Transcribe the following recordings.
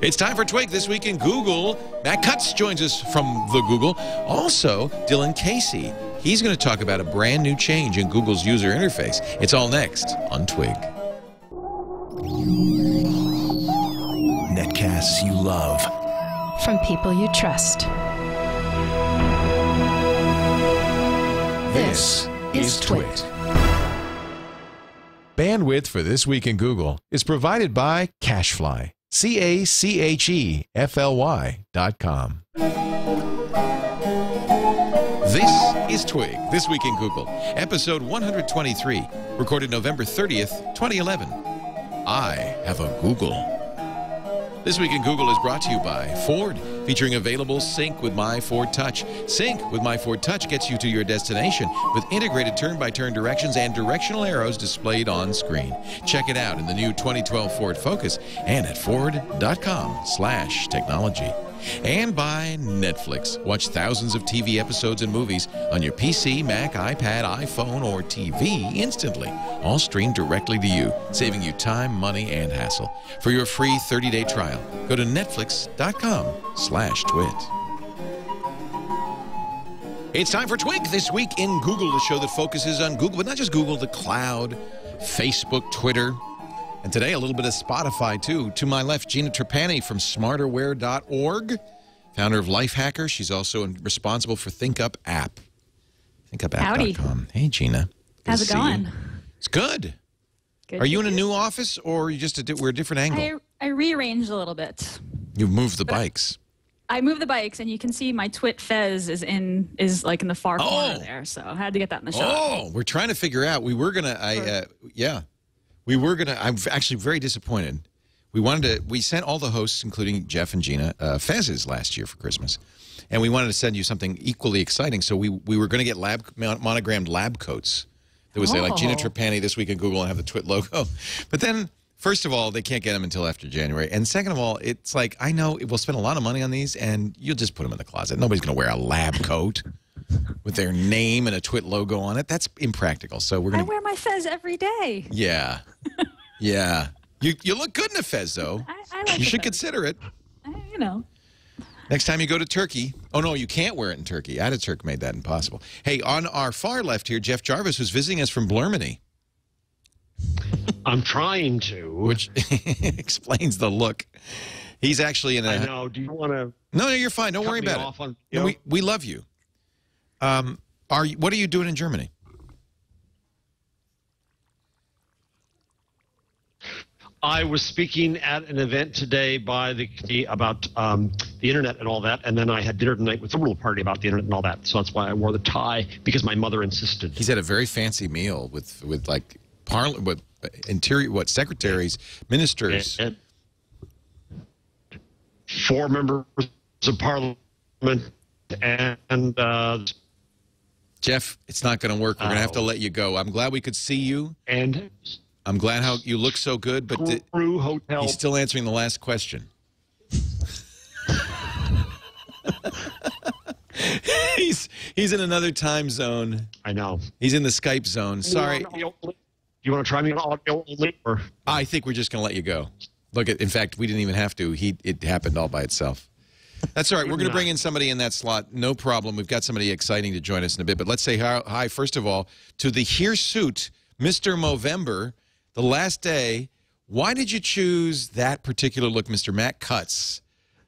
It's time for Twig This Week in Google. Matt Cutts joins us from the Google. Also, Dylan Casey. He's going to talk about a brand new change in Google's user interface. It's all next on Twig. Netcasts you love. From people you trust. This is TWiT. Bandwidth for This Week in Google is provided by Cachefly. CACHEFLY.com. This is Twig, This Week in Google, episode 123, recorded November 30th, 2011. I have a Google. This Week in Google is brought to you by Ford, featuring available Sync with My Ford Touch. Sync with My Ford Touch gets you to your destination with integrated turn-by-turn directions and directional arrows displayed on screen. Check it out in the new 2012 Ford Focus and at Ford.com/technology. And by Netflix. Watch thousands of TV episodes and movies on your PC, Mac, iPad, iPhone, or TV instantly. All streamed directly to you, saving you time, money, and hassle. For your free 30-day trial, go to netflix.com/twit. It's time for Twig This Week in Google, the show that focuses on Google, but not just Google, the cloud, Facebook, Twitter, and today, a little bit of Spotify, too. To my left, Gina Trapani from smarterware.org, founder of Lifehacker. She's also responsible for ThinkUp App. ThinkUpApp.com. Hey, Gina. How's it going? It's good. Are you in a new office, or are you just we're a different angle? I rearranged a little bit. You've moved the bikes. I moved the bikes, and you can see my TWiT fez is like in the far corner there. So I had to get that in the shot. Oh, we're trying to figure out. We were gonna. We were going to, I'm actually very disappointed. We sent all the hosts, including Jeff and Gina, fezzes last year for Christmas. And we wanted to send you something equally exciting. So we were going to get monogrammed lab coats that would say, like, Gina Trapani This Week in Google and have the TWiT logo. But then, first of all, they can't get them until after January. And second of all, it's like, I know we'll spend a lot of money on these, and you'll just put them in the closet. Nobody's going to wear a lab coat with their name and a TWiT logo on it. That's impractical. So we're going to... I wear my fez every day. Yeah. Yeah. You look good in a fez, though. I like You should fez. consider it. You know. Next time you go to Turkey. Oh, no, you can't wear it in Turkey. Ataturk made that impossible. Hey, on our far left here, Jeff Jarvis, who's visiting us from Blermany. I'm trying to. Which explains the look. He's actually in a... I know. Do you want to... No, you're fine. Don't worry about it. No, we love you. What are you doing in Germany? I was speaking at an event today by about the internet and all that, and then I had dinner tonight with a little party about the internet and all that. So that's why I wore the tie, because my mother insisted. He's had a very fancy meal with like secretaries, ministers, and 4 members of parliament, and Jeff, it's not going to work. We're going to have to let you go. I'm glad we could see you. And I'm glad how you look so good, but Hotel. He's still answering the last question. He's in another time zone. I know. He's in the Skype zone. Sorry. You want to try me on audio only? Or? I think we're just going to let you go. Look, in fact, we didn't even have to. It happened all by itself. That's all right. We're going to bring in somebody in that slot. No problem. We've got somebody exciting to join us in a bit. But let's say hi, first of all, to the hirsute Mr. Movember, the last day. Why did you choose that particular look, Mr. Matt Cutts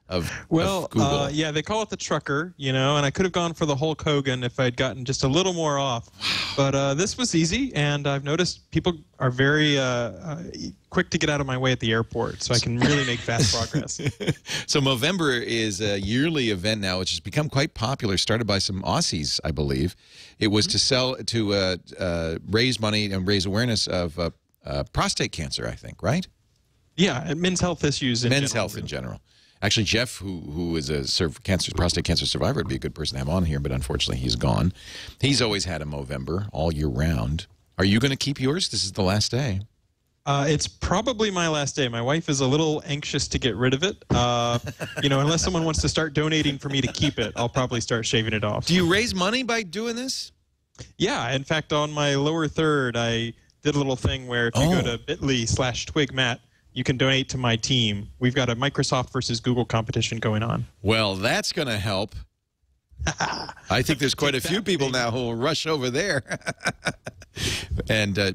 of Google? Yeah, they call it the trucker, you know, and I could have gone for the Hulk Hogan if I'd gotten just a little more off. But this was easy, and I've noticed people are very quick to get out of my way at the airport, so I can really make fast progress. So Movember is a yearly event now, which has become quite popular, started by some Aussies, I believe. It was to raise money and raise awareness of prostate cancer, I think, right? Yeah, and men's health issues in general. Men's health in general. Actually, Jeff, who is a prostate cancer survivor, would be a good person to have on here, but unfortunately he's gone. He's always had a Movember all year round. Are you going to keep yours? This is the last day. It's probably my last day. My wife is a little anxious to get rid of it. You know, unless someone wants to start donating for me to keep it, I'll probably start shaving it off. Do you raise money by doing this? Yeah. In fact, on my lower third, I did a little thing where if you go to bit.ly/twigmat, you can donate to my team. We've got a Microsoft versus Google competition going on. Well, that's going to help. I think there's quite a few people now who will rush over there. And I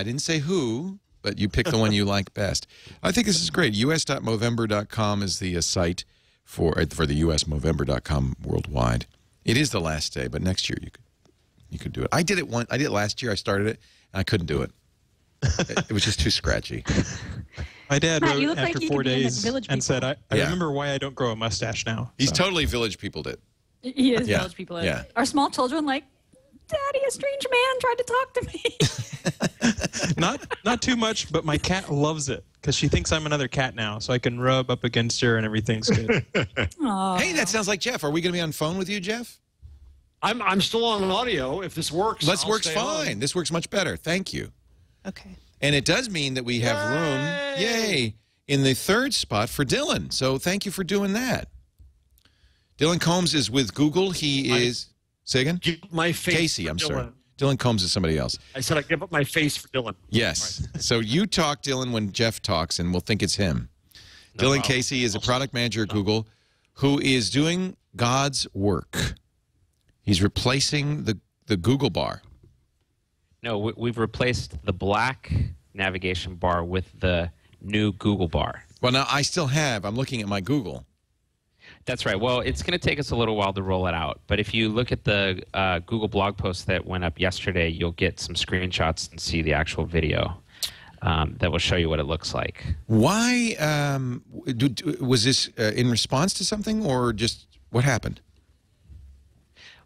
didn't say who, but you pick the one you like best. I think this is great. us.movember.com is the site for the us.movember.com worldwide. It is the last day, but next year you could do it. I did it last year. I started it, and I couldn't do it. It was just too scratchy. My dad Matt, wrote after 4 days and said, I remember why I don't grow a mustache now. He's totally Village Peopled it. He is Village People. Yeah. Are small children like, Daddy, a strange man tried to talk to me? Not too much, but my cat loves it because she thinks I'm another cat now, so I can rub up against her and everything's good. Hey, that sounds like Jeff. Are we going to be on phone with you, Jeff? I'm still on audio. If this works, This works fine. This works much better. Thank you. Okay. And it does mean that we have room, in the third spot for Dylan. So thank you for doing that. Dylan Combs is with Google. He is... Say again? Give my face Casey, for I'm Dylan. sorry. Dylan Combs is somebody else. I said I give up my face for Dylan. Yes. So you talk, Dylan, when Jeff talks, and we'll think it's him. No Dylan problem. Casey is a product manager at Google who is doing God's work. He's replacing the Google bar. No, we've replaced the black navigation bar with the new Google bar. Well, now I'm looking at my Google. That's right. Well, it's going to take us a little while to roll it out. But if you look at the Google blog post that went up yesterday, you'll get some screenshots and see the actual video that will show you what it looks like. Why was this in response to something, or just what happened?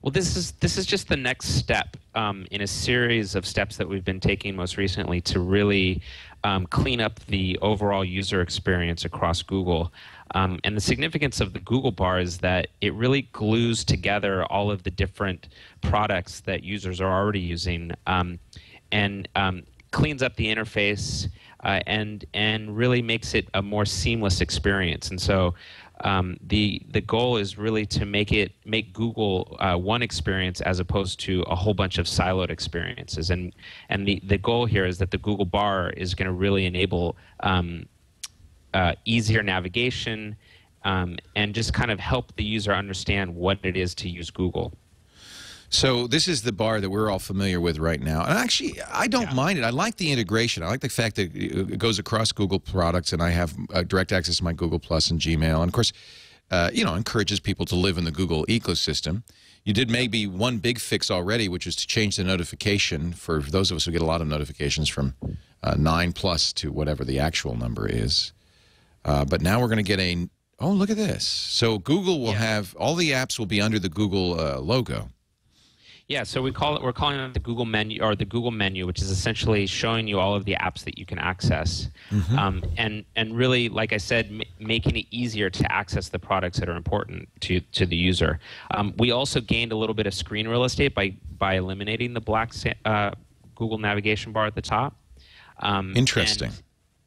Well, this is just the next step in a series of steps that we've been taking most recently to really clean up the overall user experience across Google. And the significance of the Google bar is that it really glues together all of the different products that users are already using and cleans up the interface and really makes it a more seamless experience. And so the goal is really to make Google one experience as opposed to a whole bunch of siloed experiences. And the goal here is that the Google bar is going to really enable easier navigation and just kind of help the user understand what it is to use Google. So this is the bar that we're all familiar with right now. And actually, I don't mind it. I like the integration. I like the fact that it goes across Google products, and I have direct access to my Google Plus and Gmail. And, of course, encourages people to live in the Google ecosystem. You did maybe one big fix already, which is to change the notification for those of us who get a lot of notifications from 9+ to whatever the actual number is. But now we're going to get oh, look at this. So Google will have, all the apps will be under the Google logo. Yeah, so we're calling it the Google menu, or the Google menu, which is essentially showing you all of the apps that you can access, and really, like I said, making it easier to access the products that are important to the user. We also gained a little bit of screen real estate by eliminating the black Google navigation bar at the top. Interesting.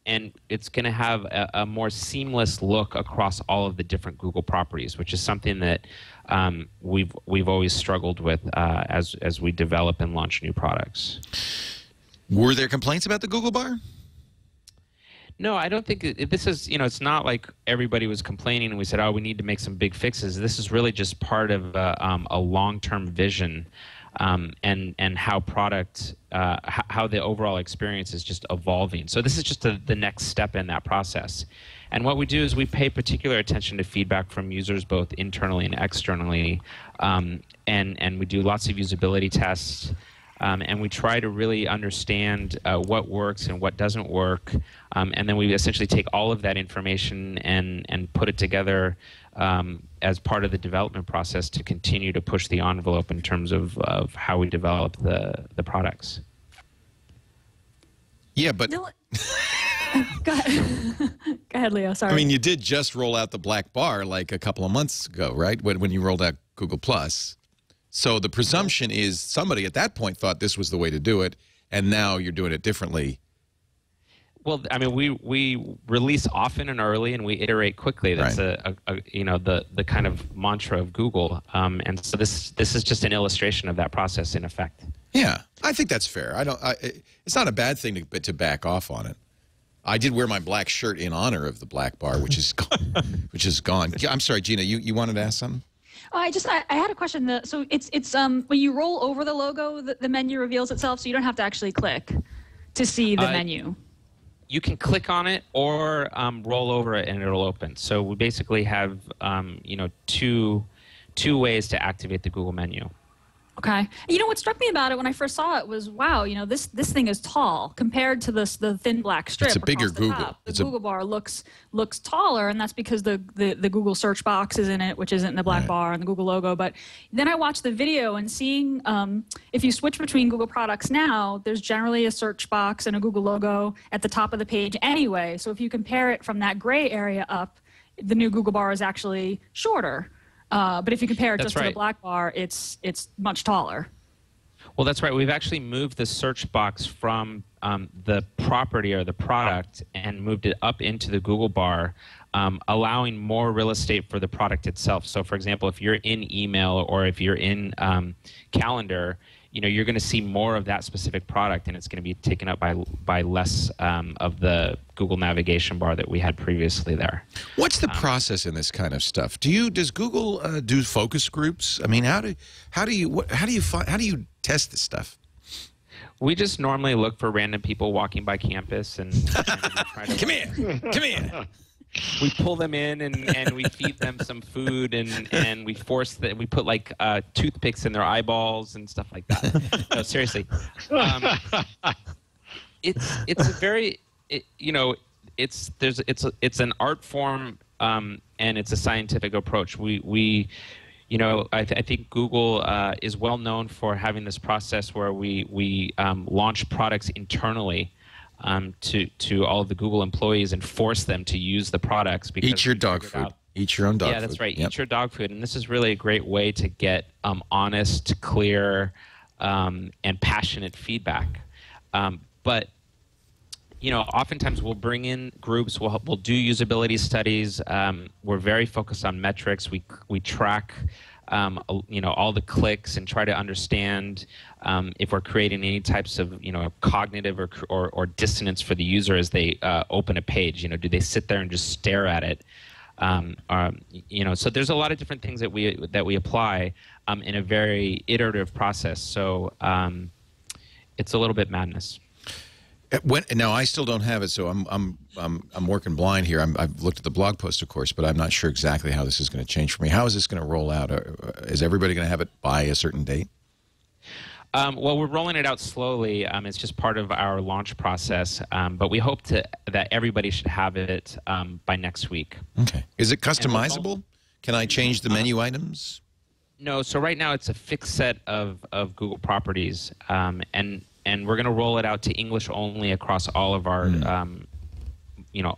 And it's going to have a more seamless look across all of the different Google properties, which is something that we've always struggled with as we develop and launch new products. Were there complaints about the Google bar? No, I don't think this is, it's not like everybody was complaining and we said, oh, we need to make some big fixes. This is really just part of a long-term vision and how how the overall experience is just evolving. So this is just the next step in that process. And what we do is we pay particular attention to feedback from users both internally and externally, and we do lots of usability tests, and we try to really understand what works and what doesn't work, and then we essentially take all of that information and put it together as part of the development process to continue to push the envelope in terms of how we develop the products. Yeah, but... Go ahead. Go ahead, Leo. Sorry. I mean, you did just roll out the black bar like a couple of months ago, right? When you rolled out Google Plus. So the presumption is somebody at that point thought this was the way to do it, and now you're doing it differently. Well, I mean, we release often and early, and we iterate quickly. That's the kind of mantra of Google, and so this is just an illustration of that process in effect. Yeah, I think that's fair. It's not a bad thing to back off on it. I did wear my black shirt in honor of the black bar, which is gone. Which is gone. I'm sorry, Gina. You wanted to ask something? I had a question. So it's when you roll over the logo, the menu reveals itself, so you don't have to actually click to see the menu. You can click on it or roll over it and it'll open. So we basically have two ways to activate the Google menu. Okay. You know what struck me about it when I first saw it was, wow, this thing is tall compared to the thin black strip. It's a bigger Google. Top. The Google bar looks taller, and that's because the Google search box is in it, which isn't in the black bar, and the Google logo. But then I watched the video and seeing if you switch between Google products now, there's generally a search box and a Google logo at the top of the page anyway. So if you compare it from that gray area up, the new Google bar is actually shorter. But if you compare it to the black bar, it's much taller. Well, that's right. We've actually moved the search box from the property or the product and moved it up into the Google bar, allowing more real estate for the product itself. So, for example, if you're in email or if you're in calendar, you're going to see more of that specific product, and it's going to be taken up by less of the Google navigation bar that we had previously there. What's the process in this kind of stuff? Does Google do focus groups? I mean, how do you test this stuff? We just normally look for random people walking by campus and try to come here. We pull them in and we feed them some food and we force that we put like toothpicks in their eyeballs and stuff like that. No, seriously, it's a very it's an art form and it's a scientific approach. I think Google is well known for having this process where we launch products internally. To all of the Google employees and force them to use the products. Because eat your dog food. Eat your own dog food. Yeah, that's right. Yep. Eat your dog food. And this is really a great way to get honest, clear, and passionate feedback. But oftentimes we'll bring in groups. We'll do usability studies. We're very focused on metrics. We track all the clicks and try to understand if we're creating any types of cognitive or dissonance for the user as they open a page. Do they sit there and just stare at it? So there's a lot of different things that we apply in a very iterative process. So it's a little bit madness. Now I still don't have it, so I'm working blind here. I've looked at the blog post, of course, but I'm not sure exactly how this is going to change for me. How is this going to roll out? Is everybody going to have it by a certain date? Well, we're rolling it out slowly. It's just part of our launch process, but we hope that everybody should have it by next week. Okay. Is it customizable? Can I change the menu items? No. So right now it's a fixed set of Google properties, and we're going to roll it out to English only across all of our,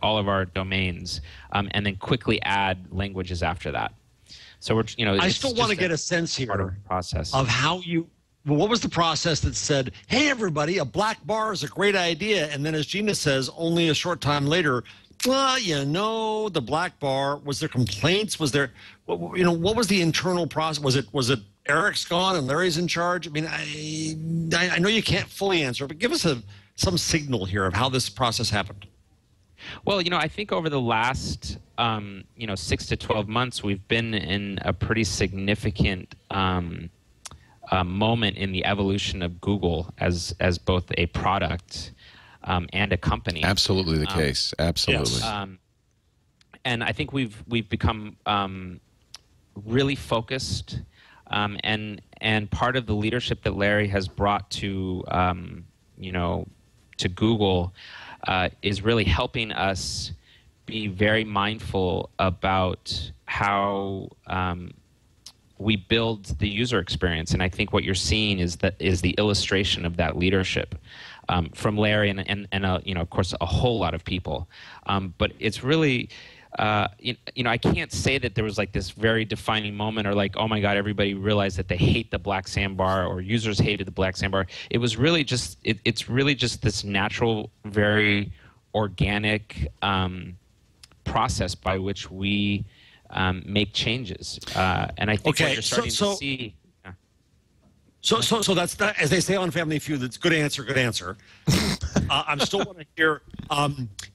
all of our domains, and then quickly add languages after that. So we're, I still want to get a sense here of process of how you. What was the process that said, "Hey, everybody, a black bar is a great idea," and then, as Gina says, only a short time later, well, the black bar. Was there complaints? Was there, what was the internal process? Was it Eric's gone and Larry's in charge? I mean, I know you can't fully answer, but give us some signal here of how this process happened. Well, I think over the last 6 to 12 months, we've been in a pretty significant moment in the evolution of Google as both a product and a company. Absolutely the case. Absolutely. Yes. And I think we've become really focused. And part of the leadership that Larry has brought to Google is really helping us be very mindful about how we build the user experience. And I think what you're seeing is the illustration of that leadership from Larry and of course a whole lot of people. But it's really. I can't say that there was like this very defining moment or like, oh my God, everybody realized that they hate the black sandbar or users hated the black sandbar. It was really just, it's really just this natural, very organic process by which we make changes. And I think what you're starting to see. So that's as they say on Family Feud. That's good answer. Good answer. I'm still want to hear,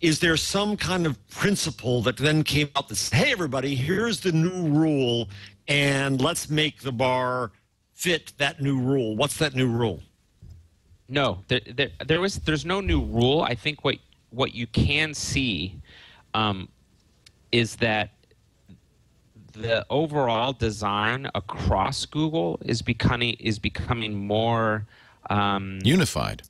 is there some kind of principle that then came out that says, hey, everybody, here's the new rule, and let's make the bar fit that new rule? What's that new rule? No, there's no new rule. I think what you can see is that the overall design across Google is becoming more unified.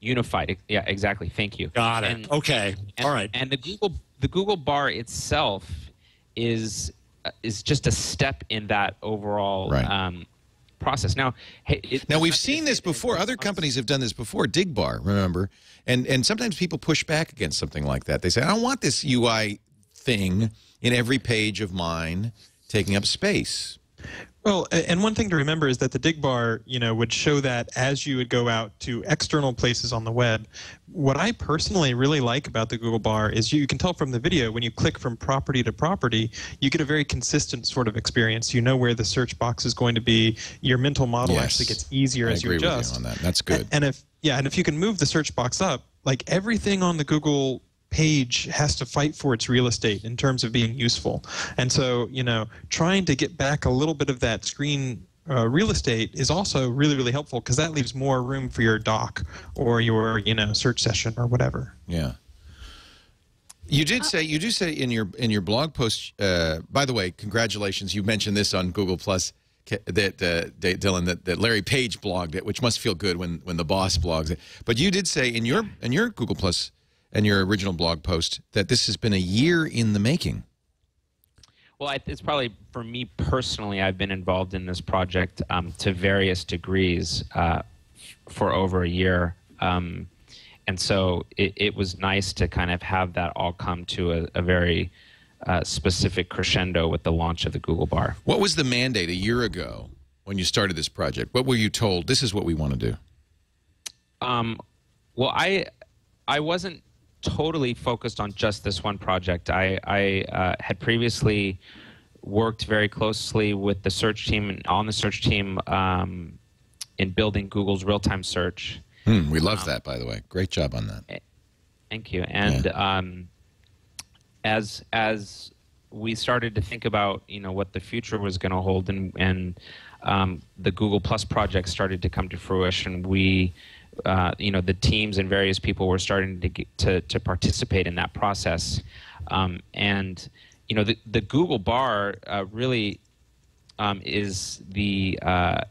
Unified. Yeah, exactly. Thank you. Got it. Okay. All right. And the Google bar itself is just a step in that overall process. Now, now we've seen this before. Other companies have done this before. Digbar, remember? And sometimes people push back against something like that. They say, I don't want this UI thing in every page of mine taking up space. Well, and one thing to remember is that the dig bar, would show that as you would go out to external places on the web. What I personally really like about the Google bar is you can tell from the video, when you click from property to property, you get a very consistent sort of experience. You know where the search box is going to be. Your mental model actually gets easier as you adjust. I agree with you on that. That's good. And if you can move the search box up, like everything on the Google page has to fight for its real estate in terms of being useful. And so, trying to get back a little bit of that screen real estate is also really, really helpful, because that leaves more room for your doc or your, search session or whatever. Yeah. You do say in your blog post, by the way, congratulations, you mentioned this on Google Plus, that Dylan, that Larry Page blogged it, which must feel good when the boss blogs it. But you did say in your Google Plus and your original blog post that this has been a year in the making. Well, it's probably, for me personally, I've been involved in this project to various degrees for over a year. And so it was nice to kind of have that all come to a very specific crescendo with the launch of the Google bar. What was the mandate a year ago when you started this project? What were you told? This is what we want to do. Well, I wasn't totally focused on just this one project. I had previously worked very closely with the search team and on the search team in building Google's real-time search. We love that, by the way. Great job on that. Thank you. And as we started to think about what the future was going to hold, and the Google Plus project started to come to fruition, we the teams and various people were starting to participate in that process, and the Google bar really is a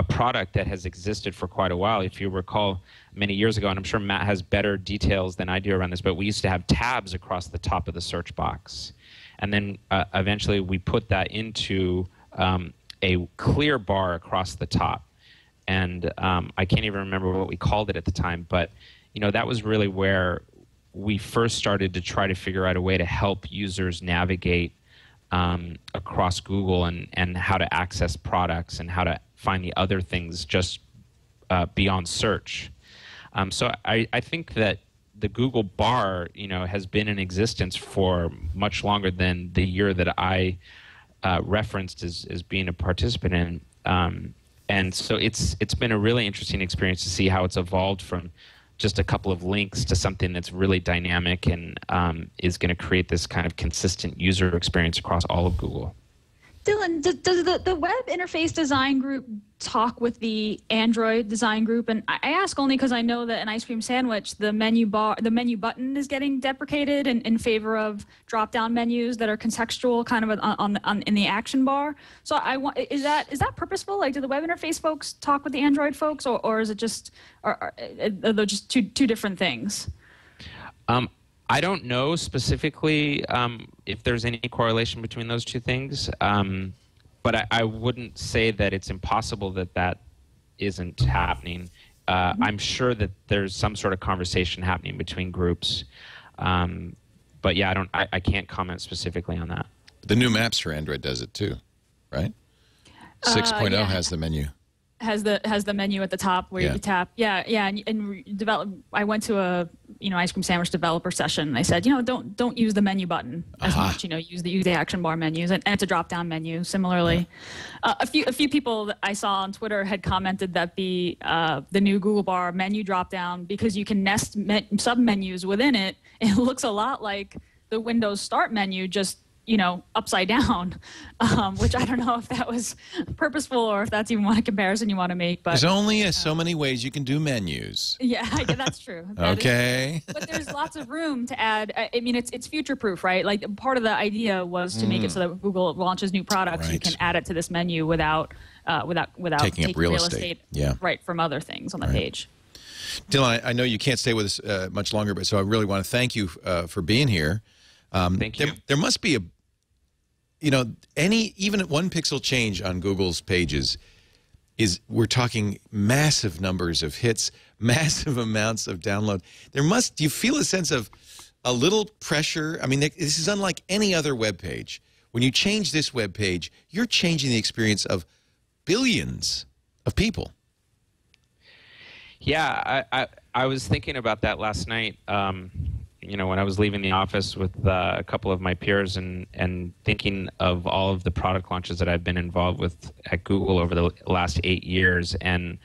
product that has existed for quite a while. If you recall, many years ago, and I'm sure Matt has better details than I do around this, but we used to have tabs across the top of the search box, and then eventually we put that into a clear bar across the top. And I can't even remember what we called it at the time, but that was really where we first started to try to figure out a way to help users navigate across Google and how to access products and how to find the other things just beyond search. So I think that the Google bar, has been in existence for much longer than the year that I referenced as being a participant in. And so it's been a really interesting experience to see how it's evolved from just a couple of links to something that's really dynamic and is going to create this kind of consistent user experience across all of Google. Dylan, does the web interface design group talk with the Android design group? And I ask only because I know that in Ice Cream Sandwich, the menu button is getting deprecated in favor of drop-down menus that are contextual, kind of in the action bar. So is that purposeful? Like, do the web interface folks talk with the Android folks, or is it just are they just two different things? I don't know specifically if there's any correlation between those two things, but I wouldn't say that it's impossible that isn't happening. I'm sure that there's some sort of conversation happening between groups, but yeah, I can't comment specifically on that. The new Maps for Android does it too, right? 6.0 has the menu. has the menu at the top where you can tap. I went to a ice cream sandwich developer session. And they said, don't use the menu button as much. Use the action bar menus, and it's a drop down menu. Similarly, a few people that I saw on Twitter had commented that the new Google bar menu drop down, because you can nest sub menus within it. It looks a lot like the Windows Start menu, just upside down, which I don't know if that was purposeful or if that's even one comparison you want to make. But there's only so many ways you can do menus. Yeah, that's true. Okay. But there's lots of room to add. I mean, it's future-proof, right? Like, part of the idea was to make it so that Google launches new products, you can add it to this menu without taking up real estate. Right, from other things on the page. Dylan, I know you can't stay with us much longer, but so I really want to thank you for being here. Thank you. There must be even one pixel change on Google's pages we're talking massive numbers of hits, massive amounts of download. Do you feel a sense of a little pressure? I mean, this is unlike any other web page. When you change this web page, you're changing the experience of billions of people. Yeah, I was thinking about that last night. When I was leaving the office with a couple of my peers and thinking of all of the product launches that I've been involved with at Google over the last 8 years, and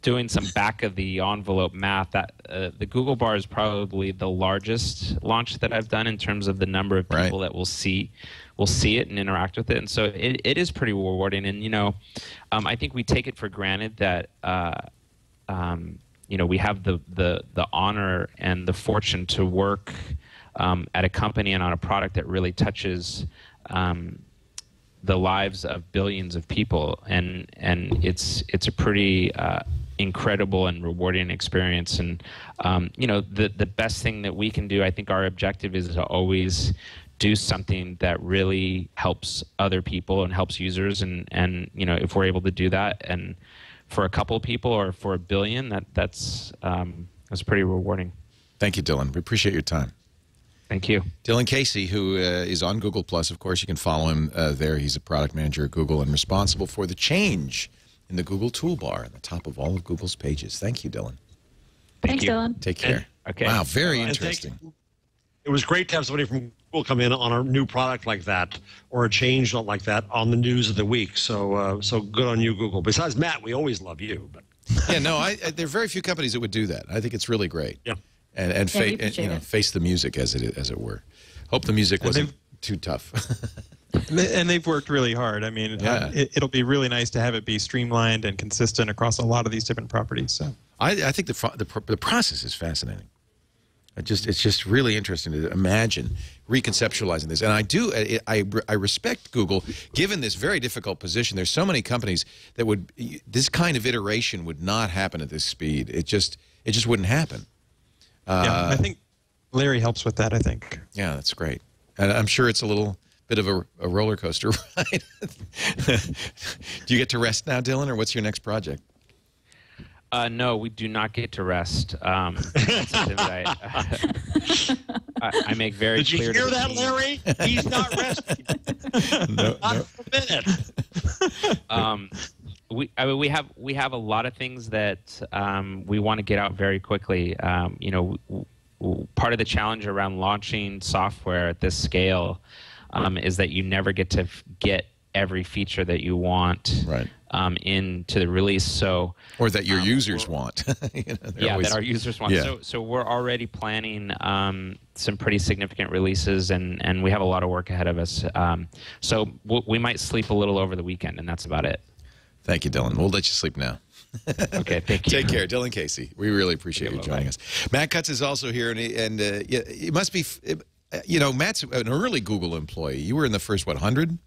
doing some back of the envelope math, that the Google bar is probably the largest launch that I've done in terms of the number of people that will see it and interact with it, and so it is pretty rewarding. And I think we take it for granted that we have the honor and the fortune to work at a company and on a product that really touches the lives of billions of people, and it's a pretty incredible and rewarding experience. And the best thing that we can do, I think our objective is to always do something that really helps other people and helps users, and if we're able to do that, and for a couple of people or for a billion, that's pretty rewarding. Thank you, Dylan. We appreciate your time. Thank you. Dylan Casey, who is on Google+, of course. You can follow him there. He's a product manager at Google and responsible for the change in the Google toolbar at the top of all of Google's pages. Thank you, Dylan. Thanks, Dylan. Take care. Okay. Wow, very interesting. It was great to have somebody from Google come in on a new product like that or a change like that on the news of the week. So good on you, Google. Besides Matt, we always love you. But. Yeah, no, there are very few companies that would do that. I think it's really great. Yeah. And face the music as it were. Hope the music wasn't too tough. And they've worked really hard. I mean, it'll be really nice to have it be streamlined and consistent across a lot of these different properties. So I think the process is fascinating. It's just really interesting to imagine reconceptualizing this. And I respect Google, given this very difficult position. There's so many companies that this kind of iteration would not happen at this speed. It just wouldn't happen. Yeah, I think Larry helps with that, I think. Yeah, that's great. And I'm sure it's a little bit of a roller coaster ride. Do you get to rest now, Dylan, or what's your next project? No, we do not get to rest. That's something that I make very clear. Did you hear that, Larry? He's not resting. Not for a minute. We have a lot of things that we want to get out very quickly. Part of the challenge around launching software at this scale is that you never get to get every feature that you want into the release. Or that your users want. That our users want. Yeah. So we're already planning some pretty significant releases, and we have a lot of work ahead of us. So we might sleep a little over the weekend, and that's about it. Thank you, Dylan. We'll let you sleep now. Okay, thank you. Take care. Dylan Casey. We really appreciate you joining us. Matt Cutts is also here, and it must be, Matt's an early Google employee. You were in the first, 100?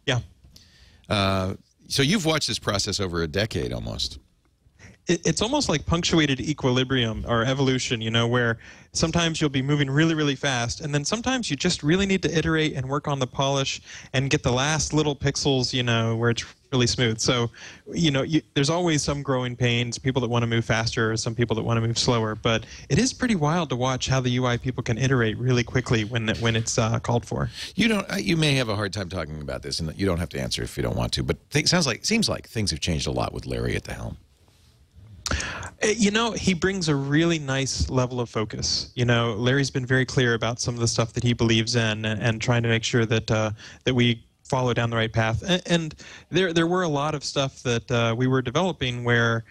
Yeah. So you've watched this process over a decade almost. it's almost like punctuated equilibrium or evolution, you know, where sometimes you'll be moving really, really fast, and then sometimes you just really need to iterate and work on the polish and get the last little pixels, you know, where it's really smooth. So, you know, there's always some growing pains, people that want to move faster or some people that want to move slower, but it is pretty wild to watch how the UI people can iterate really quickly when it's called for. You may have a hard time talking about this, and you don't have to answer if you don't want to, but seems like things have changed a lot with Larry at the helm. You know, he brings a really nice level of focus. You know, Larry's been very clear about some of the stuff that he believes in, and trying to make sure that that we follow down the right path. And there were a lot of stuff that we were developing where,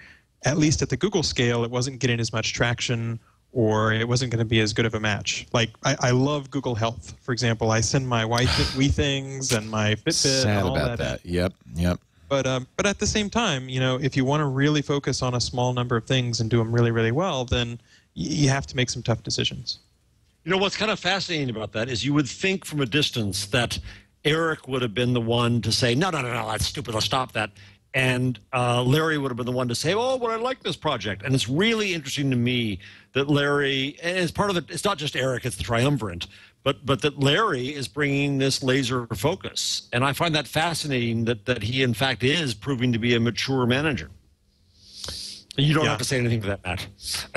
at least at the Google scale, it wasn't getting as much traction, or it wasn't going to be as good of a match. Like, I love Google Health, for example. I send my wife Wii things and my Fitbit. Sad and all about that. Yep. But at the same time, you know, if you want to really focus on a small number of things and do them really, really well, then you have to make some tough decisions. You know, what's kind of fascinating about that is you would think from a distance that Eric would have been the one to say, no, that's stupid, let's stop that. And Larry would have been the one to say, oh, but I like this project. And it's really interesting to me that Larry, and it's part of the, it's not just Eric, it's the triumvirate, but that Larry is bringing this laser focus. And I find that fascinating that he, in fact, is proving to be a mature manager. You don't have to say anything to that, Matt.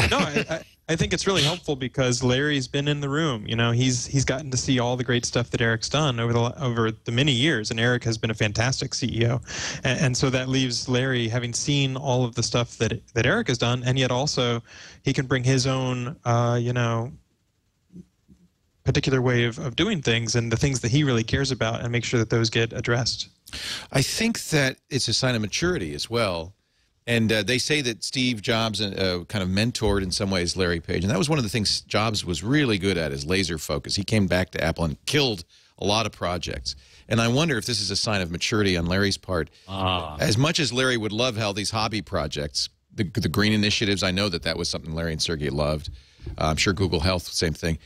No, I think it's really helpful because Larry's been in the room. You know, he's gotten to see all the great stuff that Eric's done over the many years, and Eric has been a fantastic CEO. And so that leaves Larry having seen all of the stuff that Eric has done, and yet also he can bring his own, you know, particular way of doing things and the things that he really cares about, and make sure that those get addressed. I think that it's a sign of maturity as well. And they say that Steve Jobs kind of mentored in some ways Larry Page. And that was one of the things Jobs was really good at, is laser focus. He came back to Apple and killed a lot of projects. And I wonder if this is a sign of maturity on Larry's part. As much as Larry would love how these hobby projects, the green initiatives, I know that was something Larry and Sergey loved. I'm sure Google Health, same thing.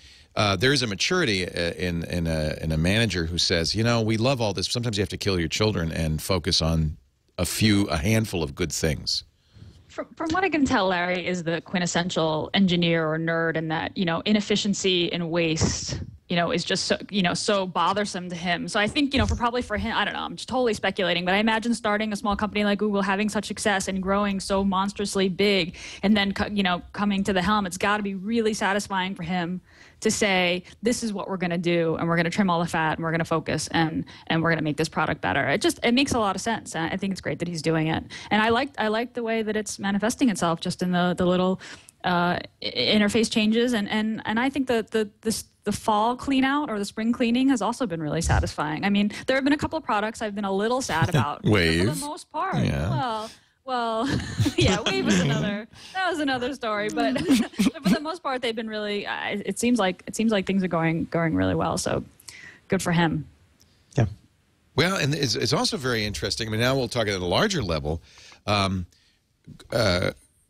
There is a maturity in a manager who says, you know, we love all this. Sometimes you have to kill your children and focus on a handful of good things. From what I can tell, Larry is the quintessential engineer or nerd, in that, you know, inefficiency and waste, you know, is just so, you know, so bothersome to him. So I think, you know, probably for him, I don't know, I'm just totally speculating, but I imagine starting a small company like Google, having such success and growing so monstrously big, and then, you know, coming to the helm, it's got to be really satisfying for him to say, this is what we're going to do, and we're going to trim all the fat, and we're going to focus, and we're going to make this product better. It makes a lot of sense. I think it's great that he's doing it, and I like the way that it's manifesting itself just in the little interface changes, and I think the fall clean out or the spring cleaning has also been really satisfying. I mean, there have been a couple of products I've been a little sad about. Wave. For the most part. Yeah. Well, yeah, Wave was another story, but for the most part, they've been really. It seems like things are going really well. So, good for him. Yeah. Well, and it's also very interesting. I mean, now we'll talk at a larger level.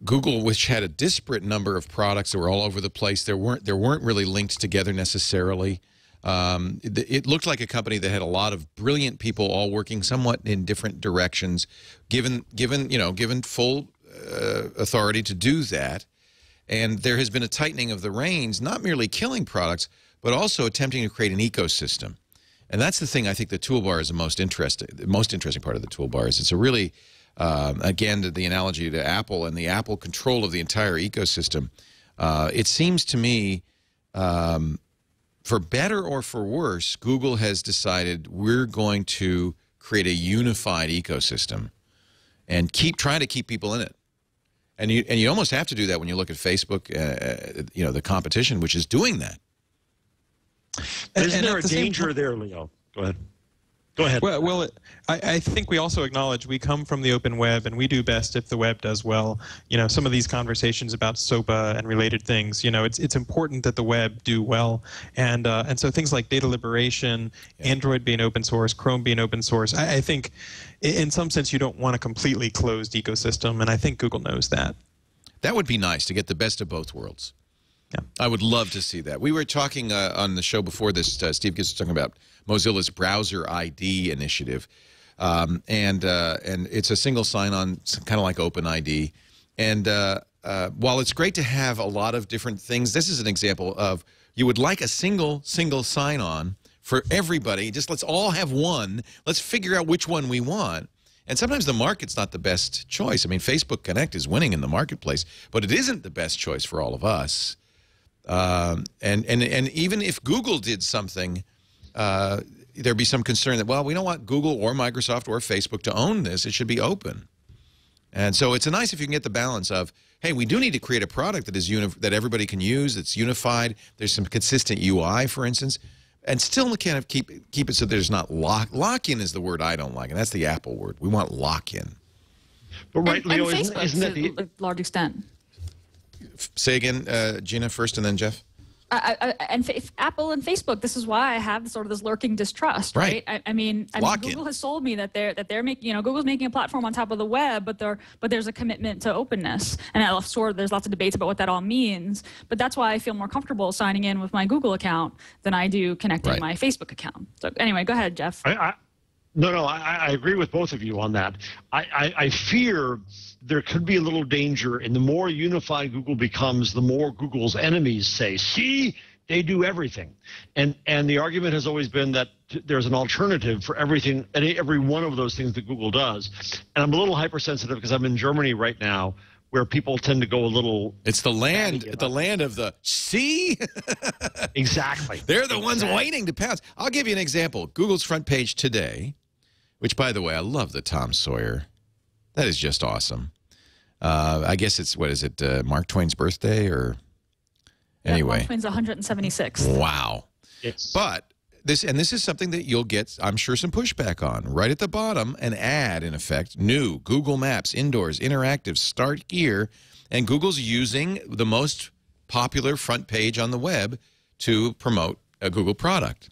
Google, which had a disparate number of products that were all over the place, there weren't really linked together necessarily. It looked like a company that had a lot of brilliant people all working somewhat in different directions, given full authority to do that. And there has been a tightening of the reins, not merely killing products, but also attempting to create an ecosystem. And that's the thing I think the toolbar is the most interesting part of the toolbar. Is it's a really, again, the analogy to Apple and the Apple control of the entire ecosystem. It seems to me, for better or for worse, Google has decided we're going to create a unified ecosystem and trying to keep people in it. And you almost have to do that when you look at Facebook, you know, the competition, which is doing that. Isn't there a danger there, Leo? Go ahead. Go ahead. Well, I think we also acknowledge we come from the open web, and we do best if the web does well. You know, some of these conversations about SOPA and related things, you know, it's important that the web do well. And so things like data liberation, Android being open source, Chrome being open source, I think in some sense you don't want a completely closed ecosystem, and I think Google knows that. That would be nice to get the best of both worlds. Yeah. I would love to see that. We were talking on the show before this, Steve gets talking about Mozilla's Browser ID initiative. And it's a single sign-on, kind of like OpenID. And while it's great to have a lot of different things, this is an example of you would like a single sign-on for everybody. Just let's all have one. Let's figure out which one we want. And sometimes the market's not the best choice. I mean, Facebook Connect is winning in the marketplace, but it isn't the best choice for all of us. And even if Google did something, there'd be some concern that, well, we don't want Google or Microsoft or Facebook to own this. It should be open. And so it's nice if you can get the balance of, hey, we do need to create a product that is that everybody can use, that's unified. There's some consistent UI, for instance, and still kind of keep it so there's not lock-in is the word I don't like, and that's the Apple word. We want lock-in. But right, Leo, and isn't that to a large extent? Say again, Gina, first, and then Jeff. Apple and Facebook. This is why I have sort of this lurking distrust, right? I mean, Google has sold me that they're making, Google's making a platform on top of the web, but there's a commitment to openness, and there's lots of debates about what that all means. But that's why I feel more comfortable signing in with my Google account than I do connecting my Facebook account. So anyway, go ahead, Jeff. No, I agree with both of you on that. I fear there could be a little danger, and the more unified Google becomes, the more Google's enemies say, see, they do everything. And the argument has always been that there's an alternative for everything, every one of those things that Google does. And I'm a little hypersensitive because I'm in Germany right now, where people tend to go a little... It's the land of the see? Exactly. They're the ones waiting to pounce. I'll give you an example. Google's front page today, which, by the way, I love the Tom Sawyer. That is just awesome. I guess it's, what is it, Mark Twain's birthday, or... Anyway. Mark Twain's 176. Wow. But... This is something that you'll get, I'm sure, some pushback on. Right at the bottom, an ad, in effect, new, Google Maps, indoors, interactive, start here. And Google's using the most popular front page on the web to promote a Google product.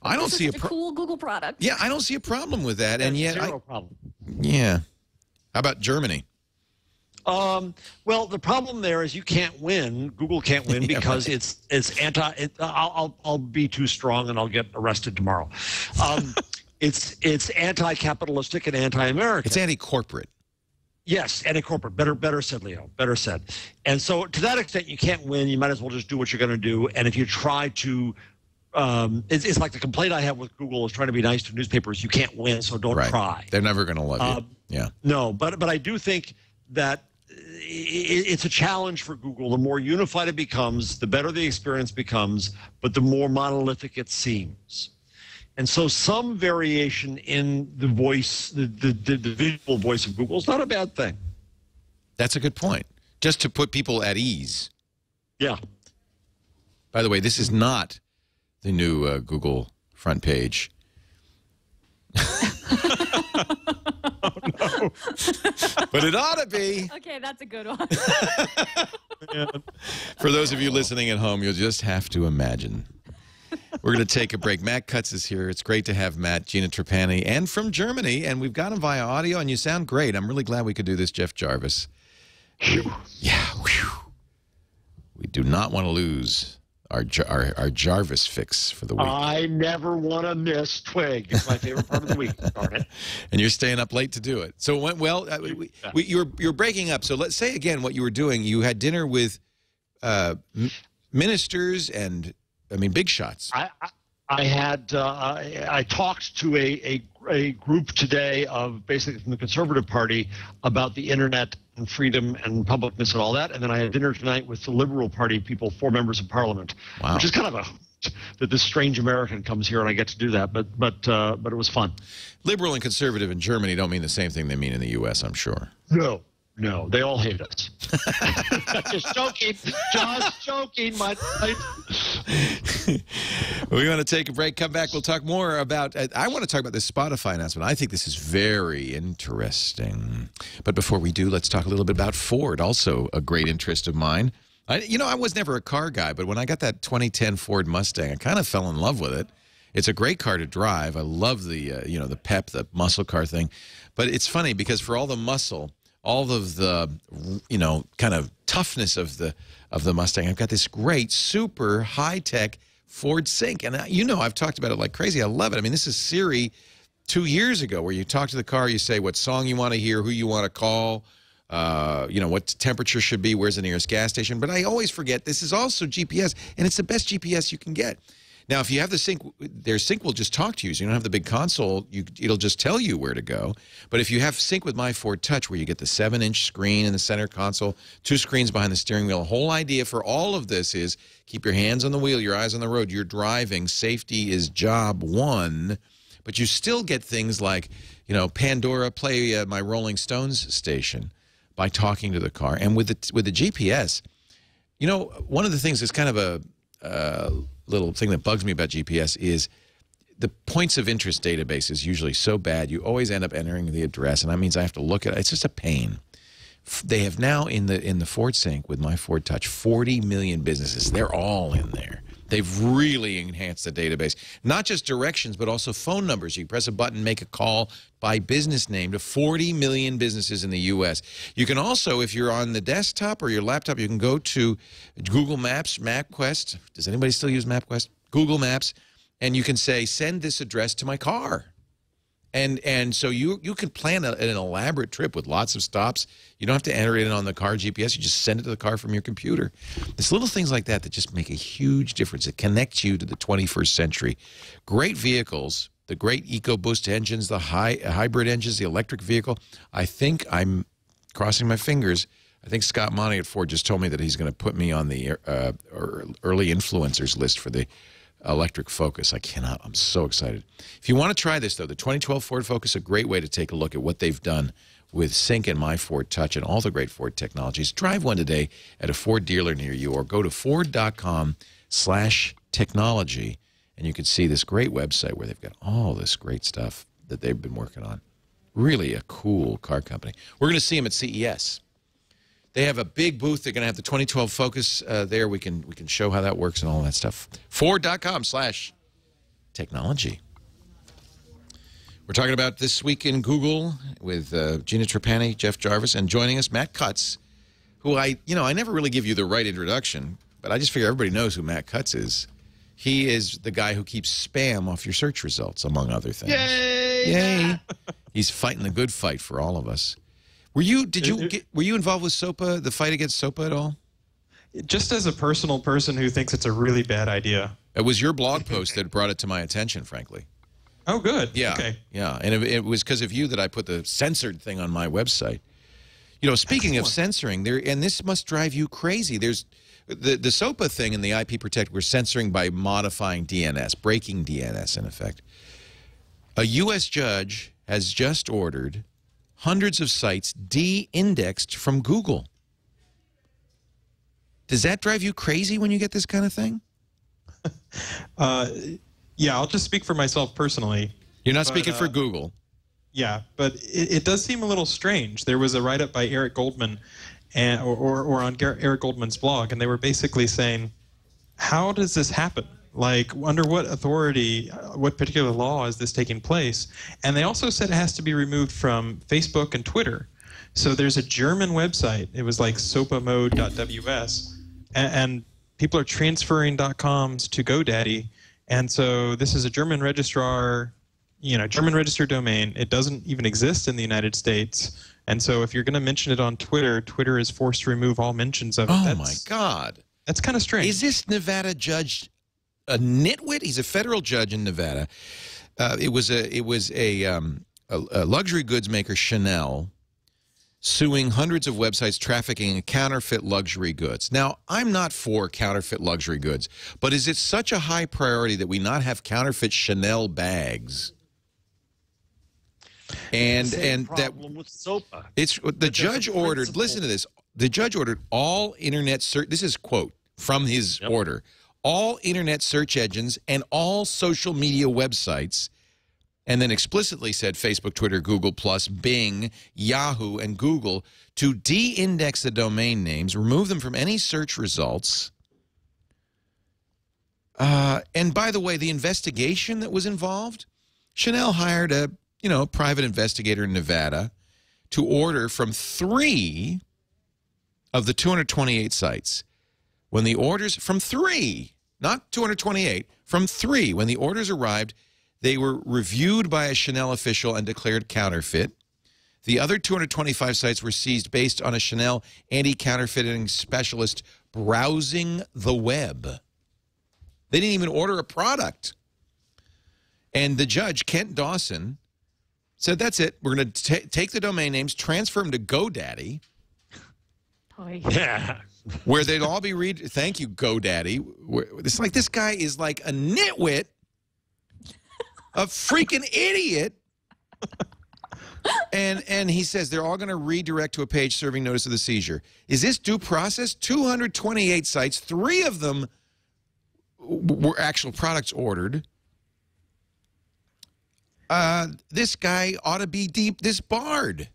I don't see a cool Google product. Yeah, I don't see a problem with that. And yet, zero problem. Yeah. How about Germany? Well, the problem there is you can't win. Google can't win because it's I'll be too strong and I'll get arrested tomorrow. It's anti-capitalistic and anti-American. It's anti-corporate. Yes, anti-corporate. Better said, Leo. Better said. And so to that extent, you can't win. You might as well just do what you're going to do. And if you try to, it's like the complaint I have with Google is trying to be nice to newspapers. You can't win, so don't try. They're never going to love you. Yeah. No, but I do think that it's a challenge for Google. The more unified it becomes, the better the experience becomes, but the more monolithic it seems. And so some variation in the voice, the visual voice of Google is not a bad thing. That's a good point. Just to put people at ease. Yeah. By the way, this is not the new Google front page. Oh, no. But it ought to be. Okay, that's a good one. For those of you listening at home, you'll just have to imagine. We're going to take a break. Matt Cutts is here. It's great to have Matt, Gina Trapani, and from Germany. And we've got him via audio, and you sound great. I'm really glad we could do this, Jeff Jarvis. Yeah. Whew. We do not want to lose our Jarvis fix for the week. I never want to miss Twig. It's my favorite part of the week. Darn it. And you're staying up late to do it. So it went well. You're breaking up. So let's say again what you were doing. You had dinner with ministers and, I mean, big shots. I talked to a group today of basically from the Conservative Party about the internet and freedom and publicness and all that, and then I had dinner tonight with the Liberal Party people, 4 members of Parliament, which is kind of that this strange American comes here and I get to do that, but it was fun. Liberal and conservative in Germany don't mean the same thing they mean in the U.S., I'm sure. No, they all hate us. Just joking. Just joking. We want to take a break, come back. We'll talk more about, I want to talk about this Spotify announcement. I think this is very interesting. But before we do, let's talk a little bit about Ford, also a great interest of mine. I was never a car guy, but when I got that 2010 Ford Mustang, I kind of fell in love with it. It's a great car to drive. I love the, the pep, the muscle car thing. But it's funny because for all the muscle, all of the, kind of toughness of the Mustang, I've got this great, super high-tech Ford Sync. And, I've talked about it like crazy. I love it. I mean, this is Siri 2 years ago where you talk to the car, you say what song you want to hear, who you want to call, you know, what temperature should be, where's the nearest gas station. But I always forget this is also GPS, and it's the best GPS you can get. Now, if you have the sync, their sync will just talk to you. So you don't have the big console. It'll just tell you where to go. But if you have sync with My Ford Touch, where you get the 7-inch screen in the center console, 2 screens behind the steering wheel, the whole idea for all of this is keep your hands on the wheel, your eyes on the road. You're driving. Safety is job one. But you still get things like, you know, Pandora, play my Rolling Stones station by talking to the car. And with the GPS, you know, one of the things that's kind of a little thing that bugs me about GPS is the points of interest database is usually so bad. You always end up entering the address, and that means I have to look at it. It's just a pain. They have now in the Ford Sync with My Ford Touch 40 million businesses. They're all in there. They've really enhanced the database. Not just directions, but also phone numbers. You press a button, make a call by business name to 40 million businesses in the U.S. You can also, if you're on the desktop or your laptop, you can go to Google Maps, MapQuest. Does anybody still use MapQuest? Google Maps. And you can say, send this address to my car. And so you can plan an elaborate trip with lots of stops. You don't have to enter it in on the car GPS. You just send it to the car from your computer. There's little things like that that just make a huge difference. It connects you to the 21st century. Great vehicles, the great EcoBoost engines, the hybrid engines, the electric vehicle. I think I'm crossing my fingers. I think Scott Monty at Ford just told me that he's going to put me on the early influencers list for the electric Focus. I cannot. I'm so excited. If you want to try this, though, the 2012 Ford Focus, a great way to take a look at what they've done with Sync and My Ford Touch and all the great Ford technologies. Drive one today at a Ford dealer near you, or go to Ford.com/technology, and you can see this great website where they've got all this great stuff that they've been working on. Really a cool car company. We're going to see them at CES. They have a big booth. They're going to have the 2012 Focus there. We can show how that works and all that stuff. Ford.com/technology. We're talking about This Week in Google with Gina Trapani, Jeff Jarvis, and joining us, Matt Cutts, who I never really give you the right introduction, but I just figure everybody knows who Matt Cutts is. He is the guy who keeps spam off your search results, among other things. Yay! Yay! He's fighting the good fight for all of us. Were you involved with SOPA, the fight against SOPA at all? Just as a personal person who thinks it's a really bad idea. It was your blog post that brought it to my attention, frankly. Oh, good. Yeah. Okay. Yeah, and it was because of you that I put the censored thing on my website. You know, speaking of censoring, and this must drive you crazy. There's the SOPA thing and the IP Protect were censoring by modifying DNS, breaking DNS in effect. A U.S. judge has just ordered hundreds of sites de-indexed from Google. Does that drive you crazy when you get this kind of thing? Yeah, I'll just speak for myself personally. You're not speaking for Google. Yeah, but it does seem a little strange. There was a write-up by Eric Goldman, or on Eric Goldman's blog, and they were basically saying, how does this happen? Like, under what authority, what particular law is this taking place? And they also said it has to be removed from Facebook and Twitter. So there's a German website. It was like sopamode.ws. And people are transferring .coms to GoDaddy. And so this is a German registrar, German registered domain. It doesn't even exist in the United States. And so if you're going to mention it on Twitter, Twitter is forced to remove all mentions of it. Oh, my God. That's kind of strange. Is this Nevada judge a nitwit? He's a federal judge in Nevada. It was a luxury goods maker, Chanel, suing hundreds of websites trafficking in counterfeit luxury goods. Now, I'm not for counterfeit luxury goods, but is it such a high priority that we not have counterfeit Chanel bags? And that with SOPA. It's the judge ordered. Listen to this. The judge ordered all internet search. This is quote from his order. All internet search engines and all social media websites, and then explicitly said Facebook, Twitter, Google+, Bing, Yahoo, and Google to de-index the domain names, remove them from any search results. And by the way, the investigation that was involved, Chanel hired a private investigator in Nevada to order from 3 of the 228 sites. When the orders from 3, not 228, from 3, when the orders arrived, they were reviewed by a Chanel official and declared counterfeit. The other 225 sites were seized based on a Chanel anti-counterfeiting specialist browsing the web. They didn't even order a product. And the judge, Kent Dawson, said, that's it. We're going to take the domain names, transfer them to GoDaddy. Yeah. Where they'd all be thank you, GoDaddy. It's like this guy is like a nitwit, a freaking idiot. And he says they're all going to redirect to a page serving notice of the seizure. Is this due process? 228 sites, 3 of them were actual products ordered. This guy ought to be disbarred.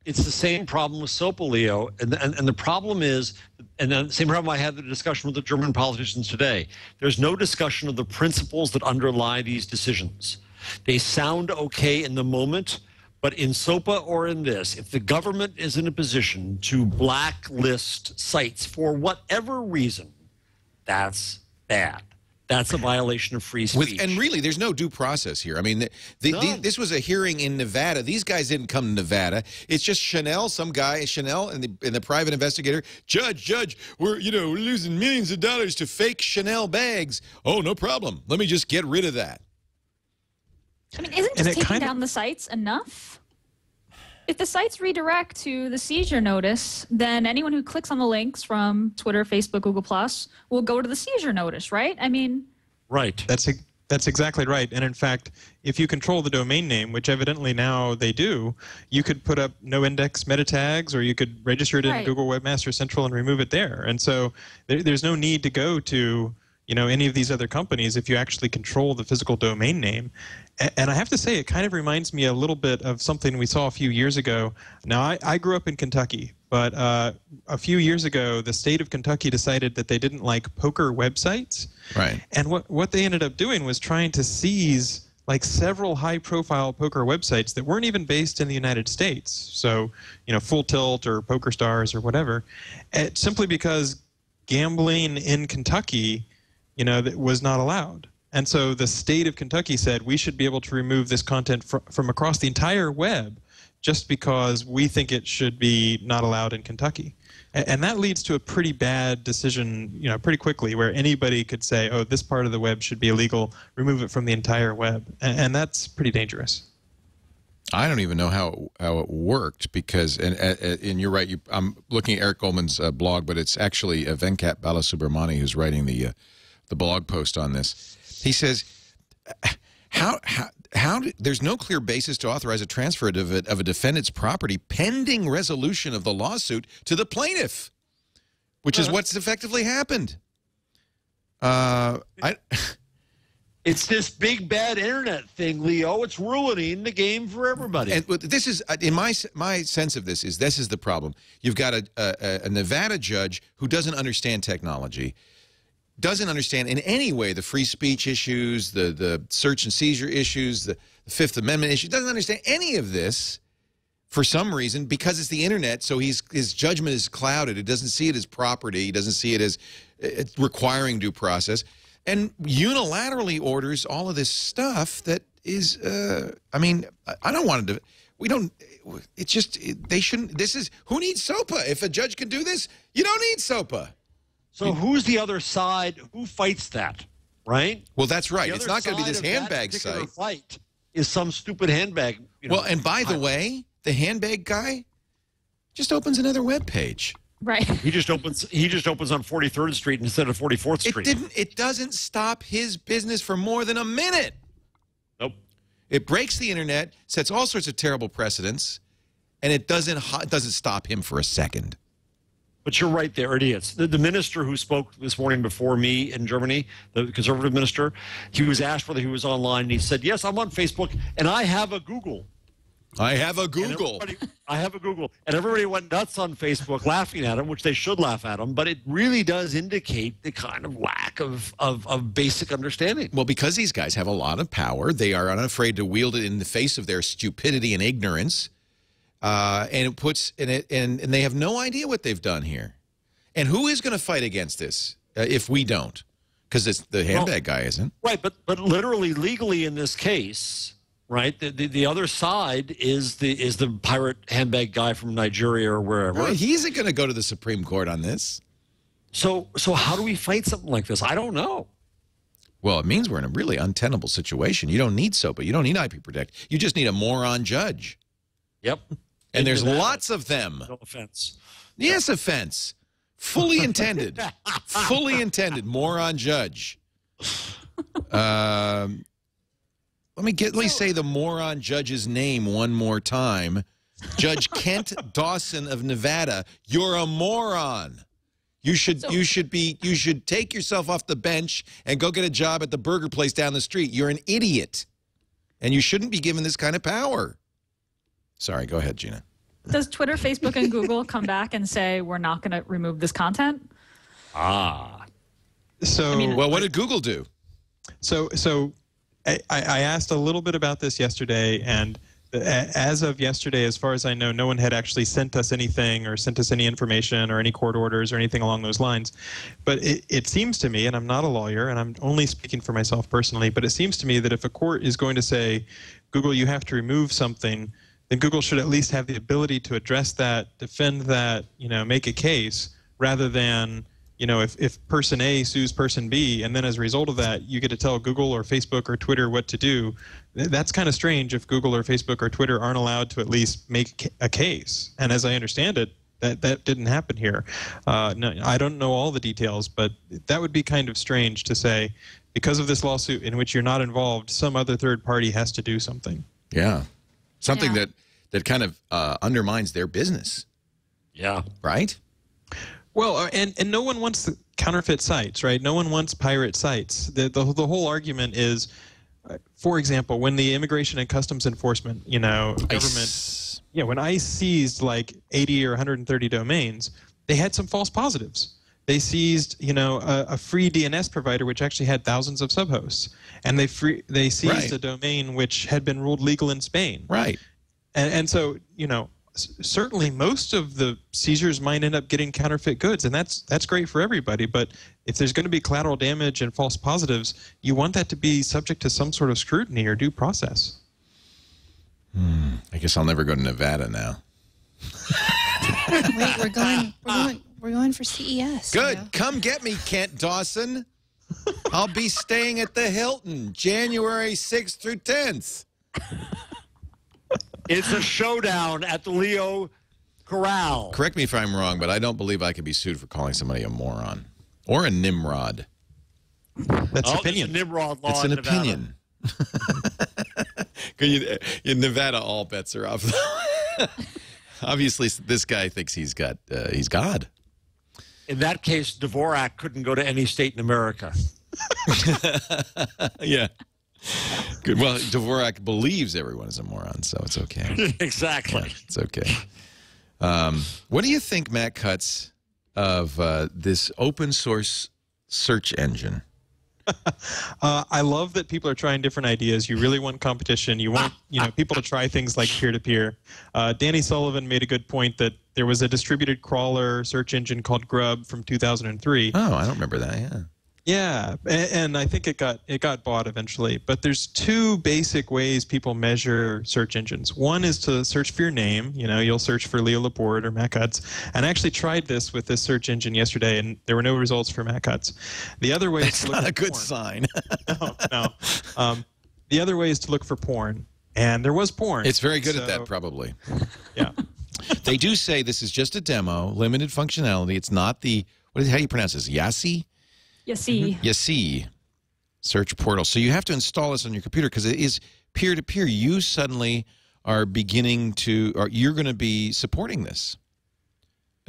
It's the same problem with SOPA, Leo. And the problem is, and the same problem I had the discussion with the German politicians today, there's no discussion of the principles that underlie these decisions. They sound okay in the moment, but in SOPA or in this, if the government is in a position to blacklist sites for whatever reason, that's bad. That's a violation of free speech. And really, there's no due process here. I mean, this was a hearing in Nevada. These guys didn't come to Nevada. It's just Chanel, some guy, Chanel, and the private investigator. Judge, we're losing millions of dollars to fake Chanel bags. Oh, no problem. Let me just get rid of that. I mean, isn't just taking down the sites enough? If the sites redirect to the seizure notice, then anyone who clicks on the links from Twitter, Facebook, Google+, will go to the seizure notice, right? I mean... Right. That's exactly right. And in fact, if you control the domain name, which evidently now they do, you could put up no index meta tags, or you could register it in Google Webmaster Central and remove it there. And so there's no need to go to any of these other companies if you actually control the physical domain name. And I have to say, it kind of reminds me a little bit of something we saw a few years ago. Now, I grew up in Kentucky, but a few years ago, the state of Kentucky decided that they didn't like poker websites. Right. And what they ended up doing was trying to seize like several high-profile poker websites that weren't even based in the United States. So, Full Tilt or Poker Stars or whatever, simply because gambling in Kentucky, that was not allowed. And so the state of Kentucky said we should be able to remove this content from across the entire web just because we think it should be not allowed in Kentucky. And that leads to a pretty bad decision, pretty quickly, where anybody could say, oh, this part of the web should be illegal, remove it from the entire web. And that's pretty dangerous. I don't even know how it worked because, and you're right, I'm looking at Eric Goldman's blog, but it's actually Venkat Balasubramani who's writing the blog post on this. He says, there's no clear basis to authorize a transfer of a defendant's property pending resolution of the lawsuit to the plaintiff, which is what's effectively happened. It's this big bad internet thing, Leo. It's ruining the game for everybody. And this is, in my sense of this is the problem. You've got a Nevada judge who doesn't understand technology, doesn't understand in any way the free speech issues, the search and seizure issues, the Fifth Amendment issue, doesn't understand any of this for some reason because it's the internet, so his judgment is clouded. He doesn't see it as property. He doesn't see it as requiring due process, and unilaterally orders all of this stuff that is, I mean, I don't want to, we don't, it's just, they shouldn't, who needs SOPA? If a judge can do this, you don't need SOPA. So who's the other side? Who fights that, right? Well, that's right. It's not going to be this handbag site. Fight is some stupid handbag. Well, and by the way, the handbag guy just opens another web page. Right. He just opens on 43rd Street instead of 44th Street. It doesn't stop his business for more than a minute. Nope. It breaks the internet, sets all sorts of terrible precedents, and it doesn't stop him for a second. But you're right there, idiots. The minister who spoke this morning before me in Germany, the conservative minister, he was asked whether he was online, and he said, yes, I'm on Facebook, and I have a Google. I have a Google. I have a Google. And everybody went nuts on Facebook laughing at him, which they should laugh at him, but it really does indicate the kind of lack of basic understanding. Well, because these guys have a lot of power, they are unafraid to wield it in the face of their stupidity and ignorance. And they have no idea what they've done here. And who is going to fight against this if we don't? Because the handbag guy isn't. Right, but literally, legally in this case, right? The other side is the pirate handbag guy from Nigeria or wherever. Right, he isn't going to go to the Supreme Court on this. So how do we fight something like this? I don't know. Well, it means we're in a really untenable situation. You don't need SOPA. You don't need IP Protect. You just need a moron judge. Yep. And there's lots of them. No offense. Yes, offense. Fully intended. Fully intended. Moron judge. Let me say the moron judge's name one more time. Judge Kent Dawson of Nevada. You're a moron. You should take yourself off the bench and go get a job at the burger place down the street. You're an idiot. And you shouldn't be given this kind of power. Sorry, go ahead, Gina. Does Twitter, Facebook, and Google come back and say, we're not going to remove this content? So, well, what did Google do? So I asked a little bit about this yesterday, and as of yesterday, as far as I know, no one had actually sent us anything or sent us any information or any court orders or anything along those lines. But it seems to me, and I'm not a lawyer, and I'm only speaking for myself personally, but it seems to me that if a court is going to say, Google, you have to remove something, then Google should at least have the ability to address that, defend that, make a case, rather than, if person A sues person B, and then as a result of that, you get to tell Google or Facebook or Twitter what to do. That's kind of strange if Google or Facebook or Twitter aren't allowed to at least make a case. And as I understand it, that didn't happen here. No, I don't know all the details, but that would be kind of strange to say, because of this lawsuit in which you're not involved, some other third party has to do something. Yeah. Something that kind of undermines their business. Yeah. Right? Well, and no one wants the counterfeit sites, right? No one wants pirate sites. The whole argument is, for example, when the Immigration and Customs Enforcement, government, when ICE seized like 80 or 130 domains, they had some false positives. They seized, a free DNS provider which actually had thousands of subhosts, and they seized a domain which had been ruled legal in Spain. Right. And so, certainly most of the seizures might end up getting counterfeit goods, and that's great for everybody. But if there's going to be collateral damage and false positives, you want that to be subject to some sort of scrutiny or due process. I guess I'll never go to Nevada now. Wait, we're going for CES. Good. Come get me, Kent Dawson. I'll be staying at the Hilton January 6th through 10th. It's a showdown at the Leo Corral. Correct me if I'm wrong, but I don't believe I could be sued for calling somebody a moron or a Nimrod. That's opinion. Nimrod law it's an in Nevada. opinion. In Nevada, all bets are off. Obviously, this guy thinks he's God. In that case, Dvorak couldn't go to any state in America. Yeah. Good. Well, Dvorak believes everyone is a moron, so it's okay. Exactly. Yeah, it's okay. What do you think, Matt Cutts, of this open source search engine? I love that people are trying different ideas. You really want competition. You want people to try things like peer-to-peer. Danny Sullivan made a good point that there was a distributed crawler search engine called Grub from 2003. Oh, I don't remember that. Yeah. Yeah, and I think it got bought eventually. But there's two basic ways people measure search engines. One is to search for your name. You'll search for Leo Laporte or Matt Cutts. And I actually tried this with this search engine yesterday, and there were no results for Matt Cutts. The other way is to look not for a good porn. sign. No. The other way is to look for porn, and there was porn. It's very good at that, probably. Yeah. They do say this is just a demo, limited functionality. It's not the how do you pronounce this? Yasi? Yasi search portal. So you have to install this on your computer because it is peer-to-peer. You suddenly are beginning to, or you're going to be supporting this.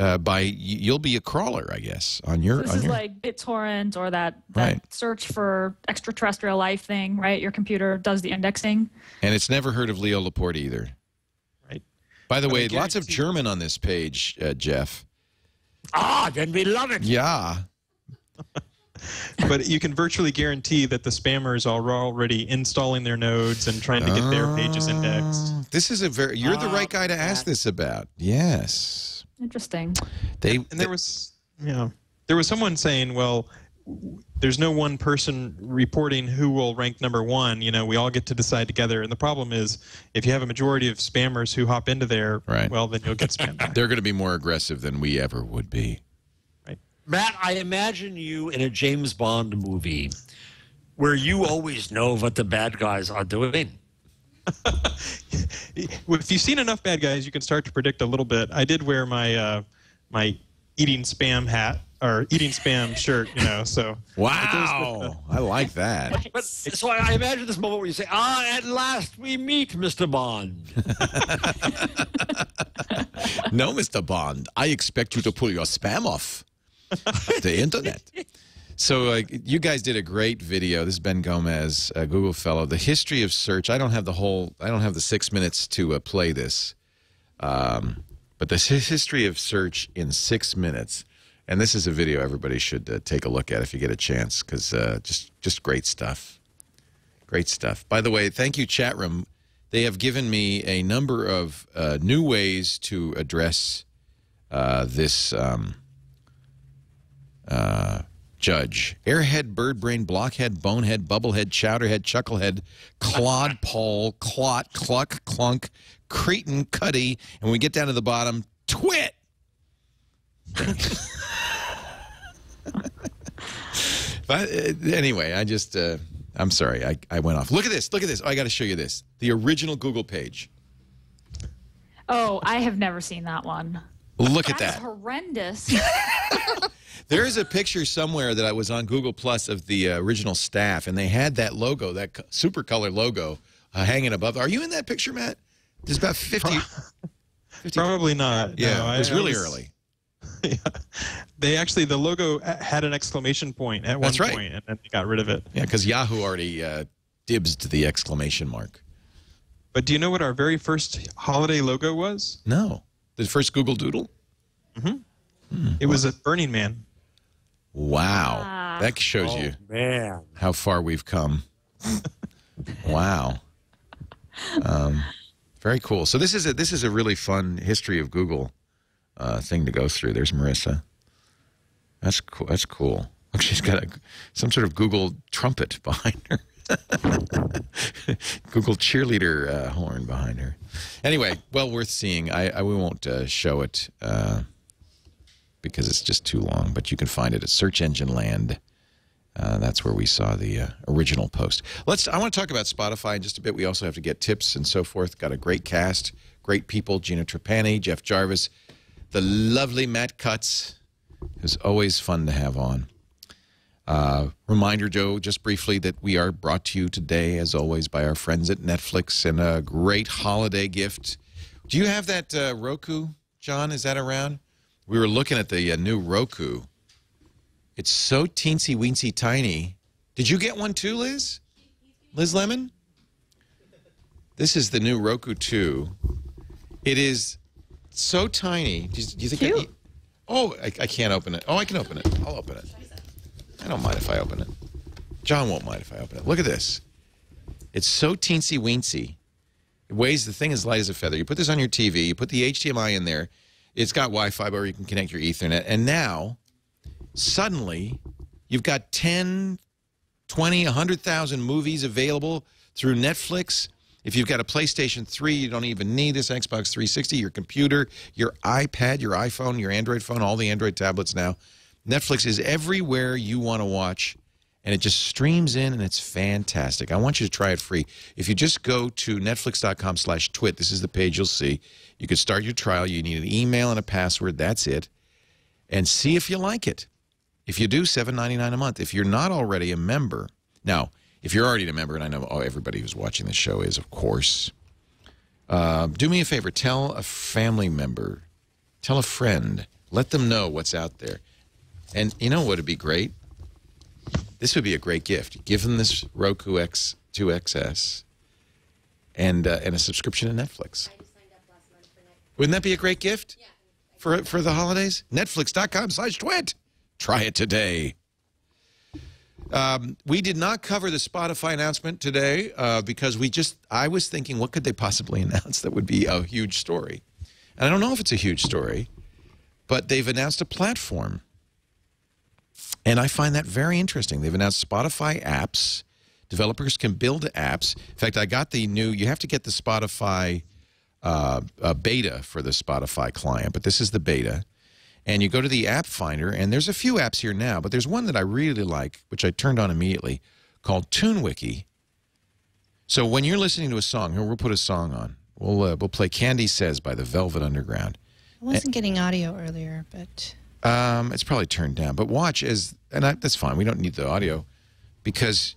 You'll be a crawler, I guess, on your. This is like BitTorrent or that search for extraterrestrial life thing, right? Your computer does the indexing. And it's never heard of Leo Laporte either. Right. By the way, lots of German on this page, Jeff. Then we love it. Yeah. But you can virtually guarantee that the spammers are already installing their nodes and trying to get their pages indexed. This is you're the right guy to ask this about. Yes. Interesting. There was someone saying, well, there's no one person reporting who will rank number one. You know, we all get to decide together. And the problem is, if you have a majority of spammers who hop into there, well, then you'll get spammed back. They're going to be more aggressive than we ever would be. Right. Matt, I imagine you in a James Bond movie where you always know what the bad guys are doing. If you've seen enough bad guys, you can start to predict a little bit. I did wear my my eating spam hat or eating spam shirt, you know. So wow, I like that. But so I imagine this moment where you say, at last we meet, Mr. Bond. No, Mr. Bond, I expect you to pull your spam off the internet. So you guys did a great video. This is Ben Gomez, a Google fellow. The history of search. I don't have the 6 minutes to play this. But the history of search in 6 minutes. And this is a video everybody should take a look at if you get a chance, because just great stuff. Great stuff. By the way, thank you, chat room. They have given me a number of new ways to address this judge. Airhead, birdbrain, blockhead, bonehead, bubblehead, chowderhead, chucklehead, clodpole, clot, cluck, clunk, cretin, cuddy, and when we get down to the bottom, twit. But anyway, I'm sorry, I went off. Look at this, look at this. Oh, I got to show you this. The original Google page. Oh, I have never seen that one. Look at that. That's horrendous. There is a picture somewhere that I was on Google Plus of the original staff, and they had that logo, that super color logo, hanging above. Are you in that picture, Matt? There's about 50. Probably not. Yeah, no, it was really early. Yeah. The logo had an exclamation point at one point, and then they got rid of it. Yeah, because Yahoo already dibs to the exclamation mark. But do you know what our very first holiday logo was? No. The first Google Doodle? Mm-hmm. It was a Burning Man. Wow. That shows you how far we've come. Wow. Very cool. So this is a really fun history of Google thing to go through. There's Marissa. That's cool. That's cool. Look, she's got some sort of Google trumpet behind her. Google cheerleader horn behind her. Anyway, well worth seeing. We won't show it because it's just too long, but you can find it at Search Engine Land. That's where we saw the original post. I want to talk about Spotify in just a bit. We also have to get tips and so forth. Got a great cast, great people. Gina Trapani, Jeff Jarvis, the lovely Matt Cutts, who's always fun to have on. Reminder, Joe, just briefly, that we are brought to you today, as always, by our friends at Netflix, and a great holiday gift. Do you have that Roku, John? Is that around? We were looking at the new Roku. It's so teensy-weensy tiny. Did you get one too, Liz? Liz Lemon? This is the new Roku 2. It is so tiny. Do you think I can't open it. Oh, I can open it. I'll open it. I don't mind if I open it. John won't mind if I open it. Look at this. It's so teensy-weensy. It weighs, the thing as light as a feather. You put this on your TV. You put the HDMI in there. It's got Wi-Fi where you can connect your Ethernet. And now, suddenly, you've got 10, 20, 100,000 movies available through Netflix. If you've got a PlayStation 3, you don't even need this. Xbox 360, your computer, your iPad, your iPhone, your Android phone, all the Android tablets now. Netflix is everywhere you want to watch, and it just streams in, and it's fantastic. I want you to try it free. If you just go to netflix.com/twit, this is the page you'll see. You could start your trial. You need an email and a password. That's it. And see if you like it. If you do, $7.99 a month. If you're not already a member, now, if you're already a member, and I know everybody who's watching this show is, of course, do me a favor. Tell a family member. Tell a friend. Let them know what's out there. And you know what would be great? This would be a great gift. Give them this Roku X2 XS and a subscription to Netflix. I just signed up last month for Netflix. Wouldn't that be a great gift? Yeah. For the holidays? Netflix.com/twit. Try it today. We did not cover the Spotify announcement today because I was thinking, what could they possibly announce that would be a huge story? And I don't know if it's a huge story, but they've announced a platform. And I find that very interesting. They've announced Spotify apps. Developers can build apps. In fact, I got the new, you have to get the Spotify beta for the Spotify client, but this is the beta. And you go to the app finder, and there's a few apps here now, but there's one that I really like, which I turned on immediately, called Wiki. So when you're listening to a song, here, we'll put a song on. We'll play Candy Says by the Velvet Underground. I wasn't getting audio earlier, but... It's probably turned down. But watch as, and that's fine. We don't need the audio because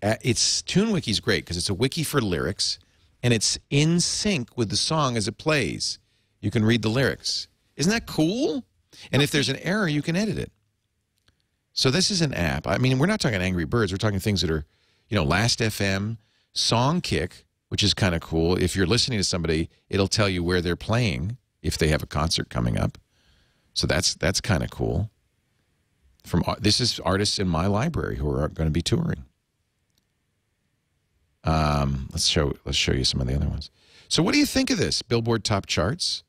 Wiki's great because it's a wiki for lyrics, and it's in sync with the song as it plays. You can read the lyrics. Isn't that cool? And if there's an error, you can edit it. So this is an app. I mean, we're not talking Angry Birds. We're talking things that are, you know, Last FM, Song Kick, which is kind of cool. If you're listening to somebody, it'll tell you where they're playing if they have a concert coming up. So that's kind of cool. This is artists in my library who are going to be touring. Let's show you some of the other ones. So what do you think of this? Billboard Top Charts.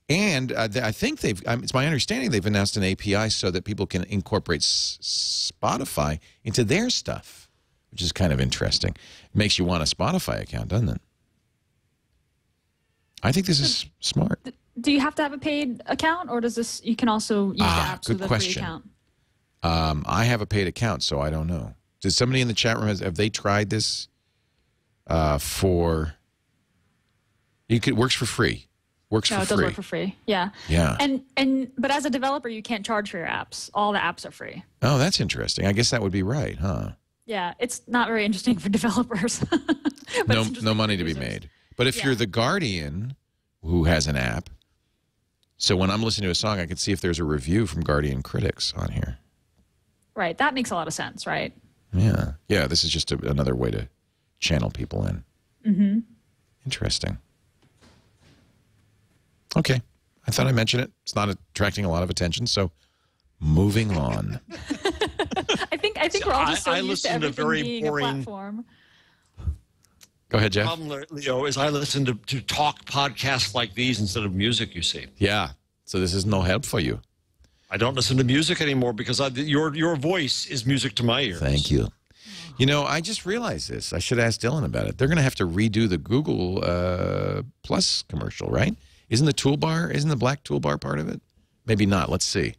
And I think it's my understanding they've announced an API so that people can incorporate Spotify into their stuff, which is kind of interesting. It makes you want a Spotify account, doesn't it? I think this is smart. Do you have to have a paid account, or does this you can also use the apps with a free account? I have a paid account, so I don't know. Does somebody in the chat room have they tried this? It works for free. Works for free. No, it does work for free. Yeah. Yeah. But as a developer, you can't charge for your apps. All the apps are free. Oh, that's interesting. I guess that would be right, huh? Yeah, it's not very interesting for developers. No money to be made. But if you're the Guardian, who has an app, so when I'm listening to a song, I can see if there's a review from Guardian critics on here. Right. That makes a lot of sense, right? Yeah. Yeah. This is just another way to channel people in. Mm-hmm. Interesting. Okay. I thought I'd mention it. It's not attracting a lot of attention, so moving on. I think we're all just so I used to listen to everything very being boring- a platform. Go ahead, Jeff. The problem, Leo, is I listen to talk podcasts like these instead of music, you see. Yeah. So this is no help for you. I don't listen to music anymore because your voice is music to my ears. Thank you. You know, I just realized this. I should ask Dylan about it. They're going to have to redo the Google Plus commercial, right? Isn't the black toolbar part of it? Maybe not. Let's see.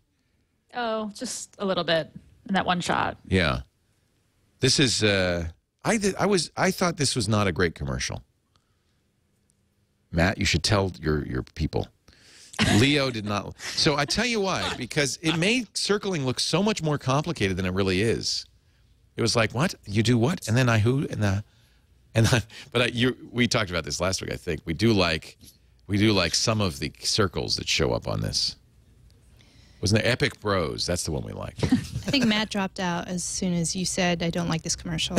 Oh, just a little bit in that one shot. Yeah. This is I thought this was not a great commercial. Matt, you should tell your people. Leo did not. So I tell you why, because it made circling look so much more complicated than it really is. It was like, what? You do what? And then I who? We talked about this last week, I think. We do like some of the circles that show up on this. Wasn't there Epic Bros? That's the one we liked. I think Matt dropped out as soon as you said, I don't like this commercial.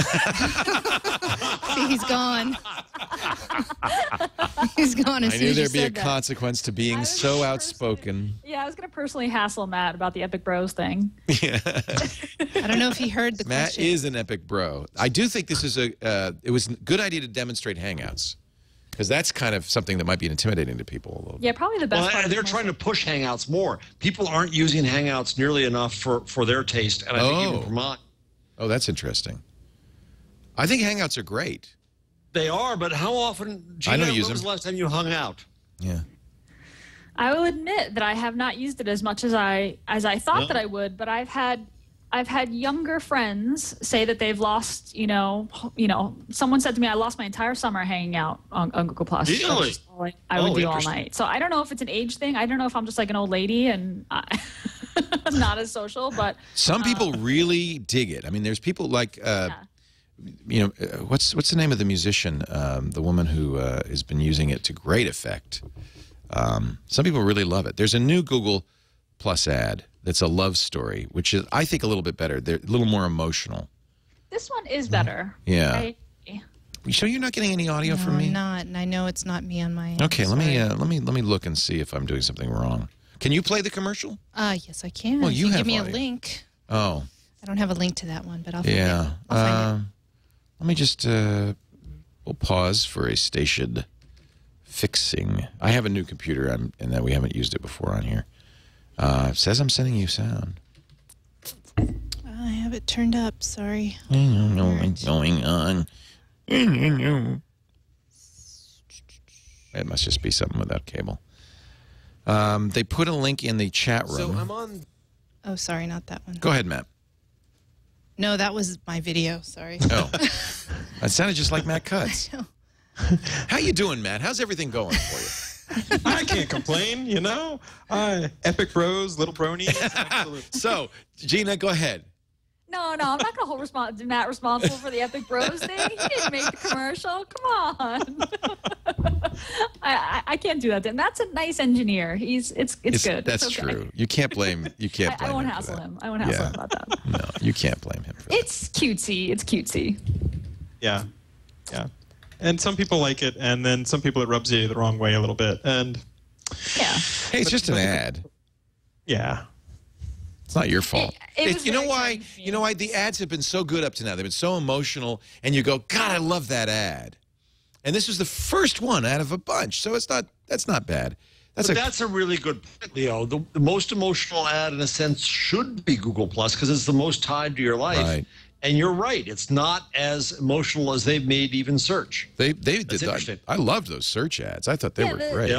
He's gone. He's gone as I soon knew as you there'd be a said that. consequence to being so outspoken. Yeah, I was going to personally hassle Matt about the Epic Bros thing. Yeah. I don't know if he heard the Matt question. is an epic bro. I do think this is it was a good idea to demonstrate Hangouts. Because that's kind of something that might be intimidating to people a little bit. Yeah, probably the best part. They're trying to push Hangouts more. People aren't using Hangouts nearly enough for their taste, and I think even for mine. Oh, that's interesting. I think Hangouts are great. They are, but how often, Gina, I don't use when was them. the last time you hung out? Yeah. I will admit that I have not used it as much as I thought that I would, but I've had younger friends say that they've lost, someone said to me, I lost my entire summer hanging out on Google Plus. Really? I would do all night. So I don't know if it's an age thing. I don't know if I'm just like an old lady and I'm not as social, but some people really dig it. I mean, there's people like, what's the name of the musician, the woman who has been using it to great effect. Some people really love it. There's a new Google Plus ad that's a love story, which is, I think, a little bit better. They're a little more emotional. This one is better. Yeah. So you're not getting any audio from me? I'm not, and I know it's not me on my end. Okay, let Sorry. me look and see if I'm doing something wrong. Can you play the commercial? Yes, I can. Well, you have give me audio. a link. Oh. I don't have a link to that one, but I'll find it. Yeah. I'll find it. Let me just we'll pause for a station fixing. I have a new computer, and that we haven't used it before on here. It says I'm sending you sound. have it turned up. Sorry. I don't know what's going on. It must just be something without cable. They put a link in the chat room. So I'm on. Oh, sorry, not that one. Go ahead, Matt. No, that was my video. Sorry. Oh, that sounded just like Matt Cutts. How you doing, Matt? How's everything going for you? I can't complain, you know. Epic bros, little bronies. Absolutely. So, Gina, go ahead. No, I'm not going to hold Matt responsible for the Epic Bros thing. He didn't make the commercial. Come on. I can't do that to him. Matt's a nice engineer. It's good. That's it's okay. true. You can't blame. You can't blame. I won't him hassle for that. him. I won't hassle him about that. No, you can't blame him for that. It's cutesy. It's cutesy. Yeah. And some people like it, and then some people it rubs you the wrong way a little bit. And yeah. Hey, it's just an ad. Yeah. It's not your fault. You know why? confusing. You know why the ads have been so good up to now? They've been so emotional, and you go, God, I love that ad. And this was the first one out of a bunch, so it's not. That's not bad. That's a really good point, Leo. The most emotional ad, in a sense, should be Google Plus because it's the most tied to your life. Right. And you're right; it's not as emotional as they've made even search. They did. Interesting. I loved those search ads. I thought they were great.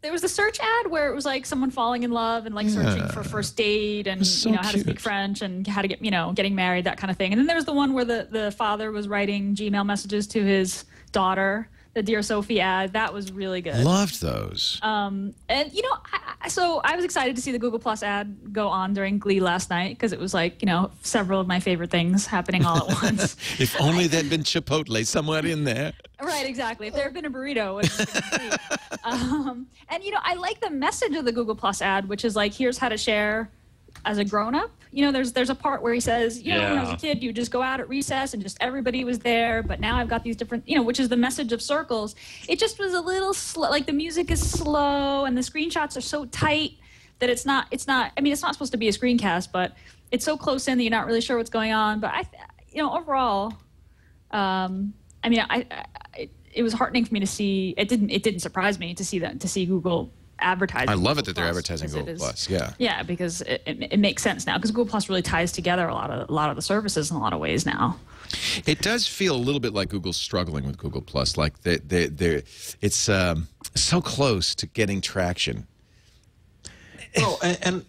There was the search ad where it was like someone falling in love and like searching for first date and so how to cute. speak French and how to get getting married, that kind of thing. And then there was the one where the father was writing Gmail messages to his daughter, the Dear Sophie ad. That was really good. Loved those. And so I was excited to see the Google Plus ad go on during Glee last night because it was like several of my favorite things happening all at once. If only there'd been Chipotle somewhere in there. Right, exactly. If there had been a burrito, it would have been complete. And I like the message of the Google Plus ad, which is like, here's how to share as a grown-up. There's a part where he says, when I was a kid, you just go out at recess and just everybody was there. But now I've got these different, which is the message of circles. It just was a little slow. Like the music is slow and the screenshots are so tight that it's not. I mean, it's not supposed to be a screencast, but it's so close in that you're not really sure what's going on. But overall, it was heartening for me to see. It didn't surprise me to see Google advertising. I love it Google that they're Plus, advertising because Google Plus. Yeah. Yeah, because it makes sense now because Google Plus really ties together a lot of the services in a lot of ways now. It does feel a little bit like Google's struggling with Google Plus. Like it's so close to getting traction. Well, and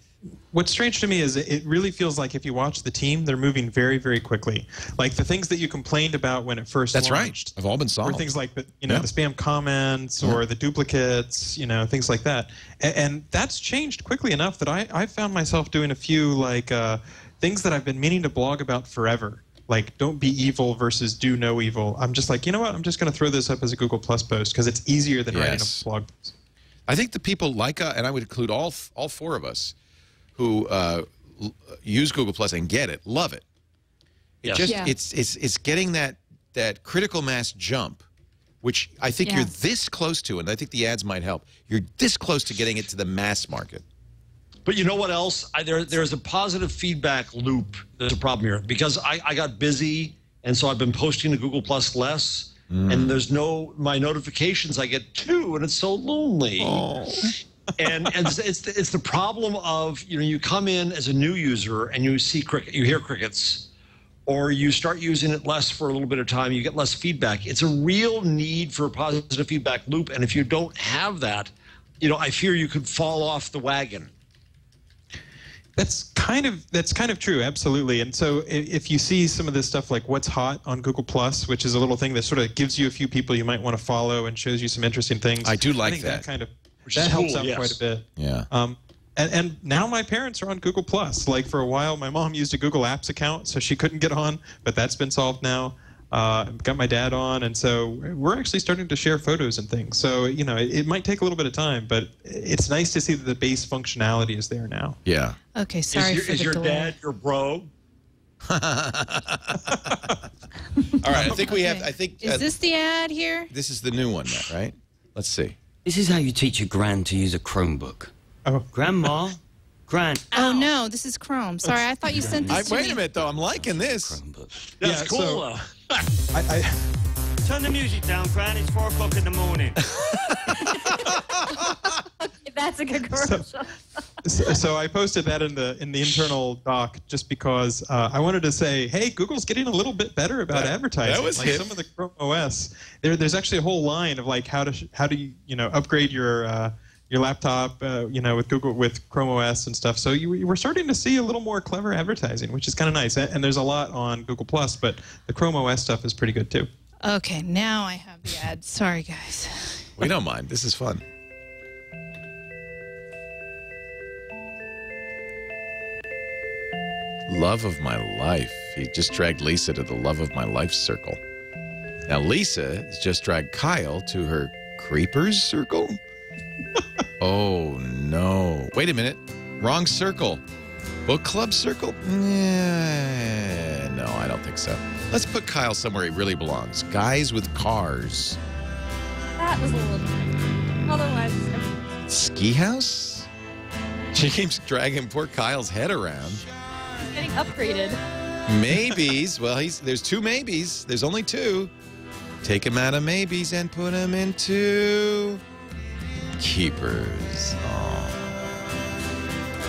what's strange to me is it really feels like if you watch the team, they're moving very, very quickly. Like the things that you complained about when it first launched. Right. Have all been solved. Or things like the spam comments or the duplicates, things like that. And that's changed quickly enough that I found myself doing a few things that I've been meaning to blog about forever. Like don't be evil versus do no evil. I'm just like, you know what? I'm just going to throw this up as a Google Plus post because it's easier than writing a blog post. I think the people and I would include all four of us who use Google Plus and get it, love it. It's getting that critical mass jump, which I think you're this close to, and I think the ads might help. You're this close to getting it to the mass market. But you know what else? There's a positive feedback loop. There's a problem here because I got busy, and so I've been posting to Google Plus less. And there's my notifications. I get 2, and it's so lonely. Oh. and it's the problem of you come in as a new user and you hear crickets, or you start using it less for a little bit of time. You get less feedback. It's a real need for a positive feedback loop, and if you don't have that, I fear you could fall off the wagon. That's kind of true, absolutely. And so if you see some of this stuff like what's hot on Google Plus, which is a little thing that sort of gives you a few people you might want to follow and shows you some interesting things. I do like think that. That helps out quite a bit. Yeah. And now my parents are on Google Plus. Like for a while, my mom used a Google Apps account, so she couldn't get on, but that's been solved now. Got my dad on, and so we're actually starting to share photos and things. So, it might take a little bit of time, but it's nice to see that the base functionality is there now. Yeah. Okay, sorry for the Is your delay. dad your bro? All right, I think we have. I think Is this the ad here? this is the new one, Matt, right? Let's see. This is how you teach your gran to use a Chromebook. Oh. Grandma, Gran. Oh no, this is Chrome. Sorry, I thought you sent this to me. Wait a minute, though. I'm liking this. Chromebook. That's cool. So, Turn the music down, Gran. It's 4 o'clock in the morning. That's a good commercial. So I posted that in the internal doc just because I wanted to say, hey, Google's getting a little bit better about advertising. That was like some of the Chrome OS. There's actually a whole line of like how do you upgrade your laptop with Chrome OS and stuff. So you were starting to see a little more clever advertising, which is kind of nice. And there's a lot on Google Plus, but the Chrome OS stuff is pretty good too. Okay, now I have the ads. Sorry, guys. We don't mind. This is fun. Love of my life. He just dragged Lisa to the love of my life circle. Now Lisa has just dragged Kyle to her creepers circle. Oh no. Wait a minute. Wrong circle. Book club circle? No, I don't think so. Let's put Kyle somewhere he really belongs. Guys with cars. That was a little. Otherwise, Ski house? She keeps dragging poor Kyle's head around. he's getting upgraded. Maybes. Well, there's two maybes. There's only two. Take him out of maybes and put him into keepers. Aww.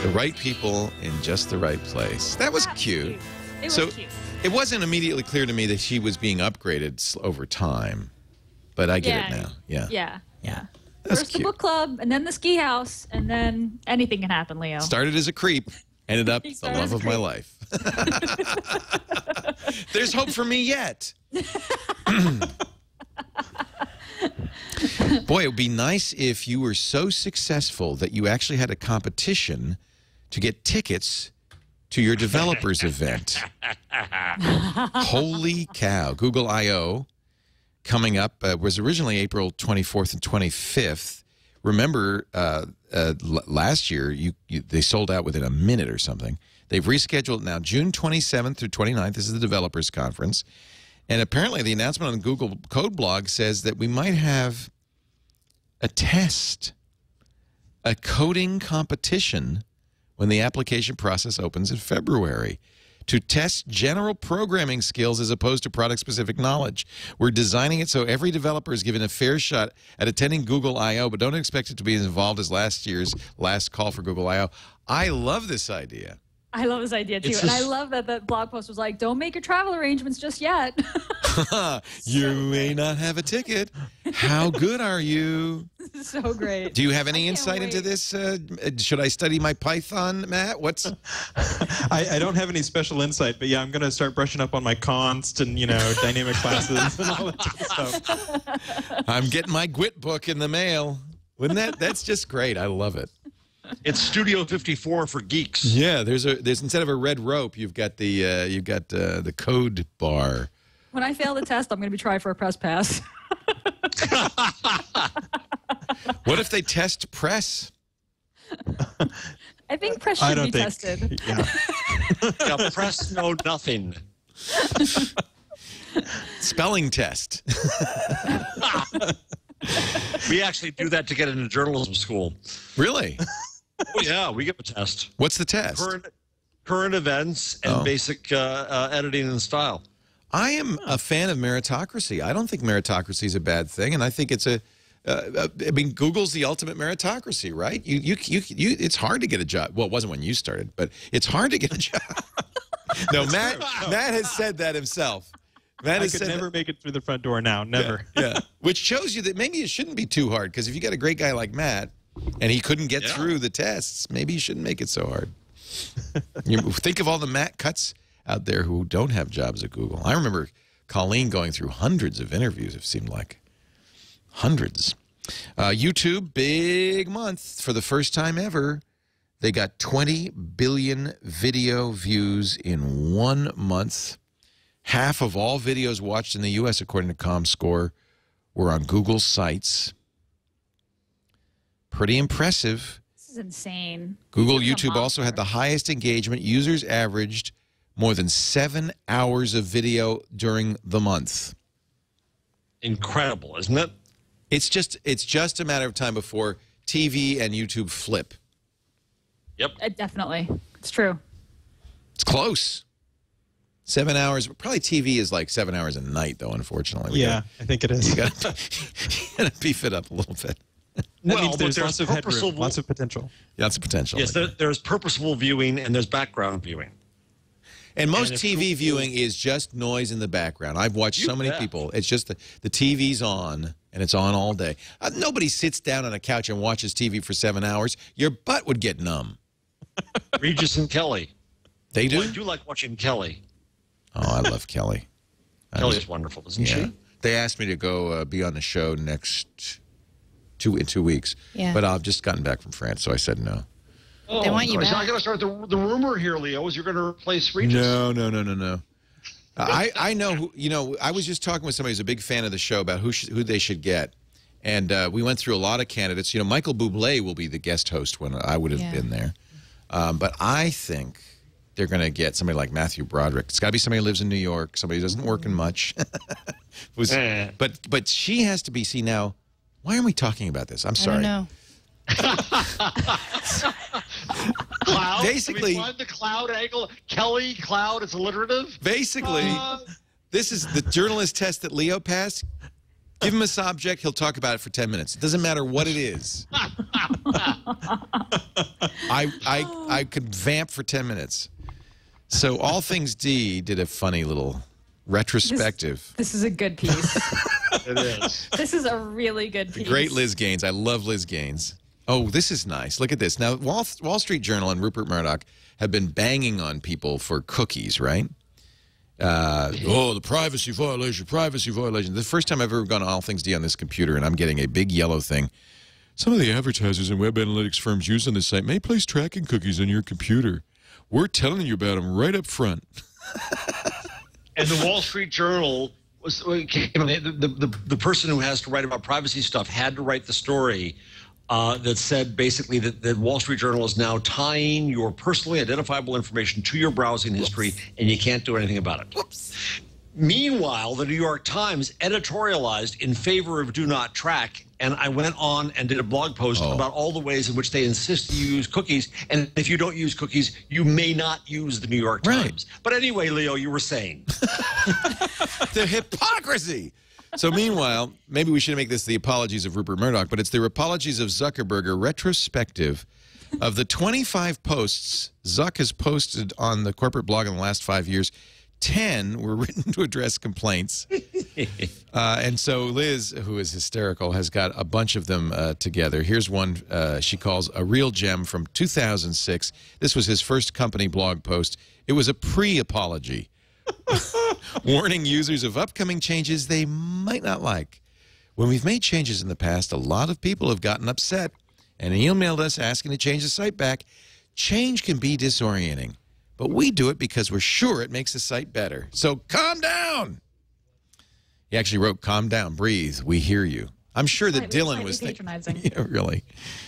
The right people in just the right place. That was cute. It was cute. It wasn't immediately clear to me that she was being upgraded over time, but I get it now. Yeah. Yeah. That's First cute. the book club, and then the ski house, and then anything can happen, Leo. Started as a creep, ended up the started love as a of my creep. life. There's hope for me yet. Boy, it would be nice if you were so successful that you actually had a competition to get tickets to your developers event. Holy cow. Google I.O. coming up was originally April 24th and 25th. Remember, last year, they sold out within a minute or something. They've rescheduled now June 27th through 29th. This is the developers conference. And apparently the announcement on the Google Code blog says that we might have a test, a coding competition when the application process opens in February to test general programming skills as opposed to product-specific knowledge. We're designing it so every developer is given a fair shot at attending Google I.O., but don't expect it to be as involved as last year's last call for Google I.O. I love this idea. I love this idea, too. And I love that the blog post was like, don't make your travel arrangements just yet. You may not have a ticket. How good are you? So great. Do you have any insight into this? Should I study my Python, Matt? What's? I don't have any special insight, but yeah, I'm going to start brushing up on my const and, dynamic classes and all that kind of stuff. I'm getting my GWT book in the mail. Wouldn't that's just great. I love it. It's Studio 54 for geeks. Yeah, there's instead of a red rope, you've got the code bar. When I fail the test, I'm going to be trying for a press pass. What if they test press? I think press should be tested. Yeah. Yeah, press know nothing. Spelling test. We actually do that to get into journalism school. Really? Oh, yeah, we give a test. What's the test? Current events and basic editing and style. I am a fan of meritocracy. I don't think meritocracy is a bad thing, and I think it's I mean, Google's the ultimate meritocracy, right? It's hard to get a job. Well, it wasn't when you started, but it's hard to get a job. No, Matt has said that himself. Matt I could never make it through the front door now. Never. Yeah. Which shows you that maybe it shouldn't be too hard, because if you got a great guy like Matt and he couldn't get through the tests, maybe you shouldn't make it so hard. You think of all the Matt Cuts out there who don't have jobs at Google. I remember Colleen going through hundreds of interviews, it seemed like. Hundreds. YouTube, big month. For the first time ever, they got 20 billion video views in 1 month. Half of all videos watched in the U.S., according to ComScore, were on Google's sites. Pretty impressive. This is insane. Google YouTube also had the highest engagement. Users averaged more than 7 hours of video during the month. Incredible, isn't it? It's just a matter of time before TV and YouTube flip. Yep. Definitely. It's true. It's close. 7 hours. Probably TV is like 7 hours a night, though, unfortunately. I think it is. You gotta beef it up a little bit. That means there's but lots of headroom, lots of potential. Lots of potential. Yes, there's purposeful viewing and there's background viewing. And most And if TV Google- viewing is just noise in the background. I've watched so many bet. people. It's just the TV's on, and it's on all day. Nobody sits down on a couch and watches TV for 7 hours. Your butt would get numb. Regis and Kelly. They do? I do like watching Kelly. Oh, I love Kelly. Kelly is wonderful, isn't she? They asked me to go be on the show in 2 weeks. Yeah. But I've just gotten back from France, so I said no. Oh, They want you no, back. I got to start the rumor here, Leo, is you're going to replace Regis. No. I know who, I was just talking with somebody who's a big fan of the show about who they should get. And we went through a lot of candidates. Michael Bublé will be the guest host when I would have been there. But I think they're going to get somebody like Matthew Broderick. It's got to be somebody who lives in New York, somebody who doesn't work in much. But she has to be, see now, why are we talking about this? I'm sorry. I don't know. Cloud? Basically- Can we find the cloud angle? Kelly, cloud, it's alliterative? Basically, this is the journalist test that Leo passed. Give him a subject, he'll talk about it for 10 minutes. It doesn't matter what it is. I could vamp for 10 minutes. So All Things D did a funny little retrospective. This is a good piece. It is. This is a really good piece. Great Liz Gaines. I love Liz Gaines. Oh, this is nice. Look at this. Now, Wall Street Journal and Rupert Murdoch have been banging on people for cookies, right? The privacy violation. The first time I've ever gone to All Things D on this computer, and I'm getting a big yellow thing. Some of the advertisers and web analytics firms used on this site may place tracking cookies on your computer. We're telling you about them right up front. And the Wall Street Journal was the person who has to write about privacy stuff had to write the story that said basically that Wall Street Journal is now tying your personally identifiable information to your browsing history, and you can't do anything about it. Whoops. Meanwhile, the New York Times editorialized in favor of do not track, and I went on and did a blog post about all the ways in which they insist you use cookies, and if you don't use cookies, you may not use the New York Times. But anyway, Leo, you were saying. The hypocrisy. So meanwhile, maybe we should make this the apologies of Rupert Murdoch, but it's the apologies of Zuckerberg, a retrospective of the 25 posts Zuck has posted on the corporate blog in the last 5 years. 10 were written to address complaints. And so Liz, who is hysterical, has got a bunch of them together. Here's one she calls a real gem from 2006. This was his first company blog post. It was a pre-apology. Warning users of upcoming changes they might not like. When we've made changes in the past, a lot of people have gotten upset and emailed us asking to change the site back. Change can be disorienting, but we do it because we're sure it makes the site better. So calm down. He actually wrote, calm down, breathe, we hear you. I'm sure that Dylan was thinking, yeah, really.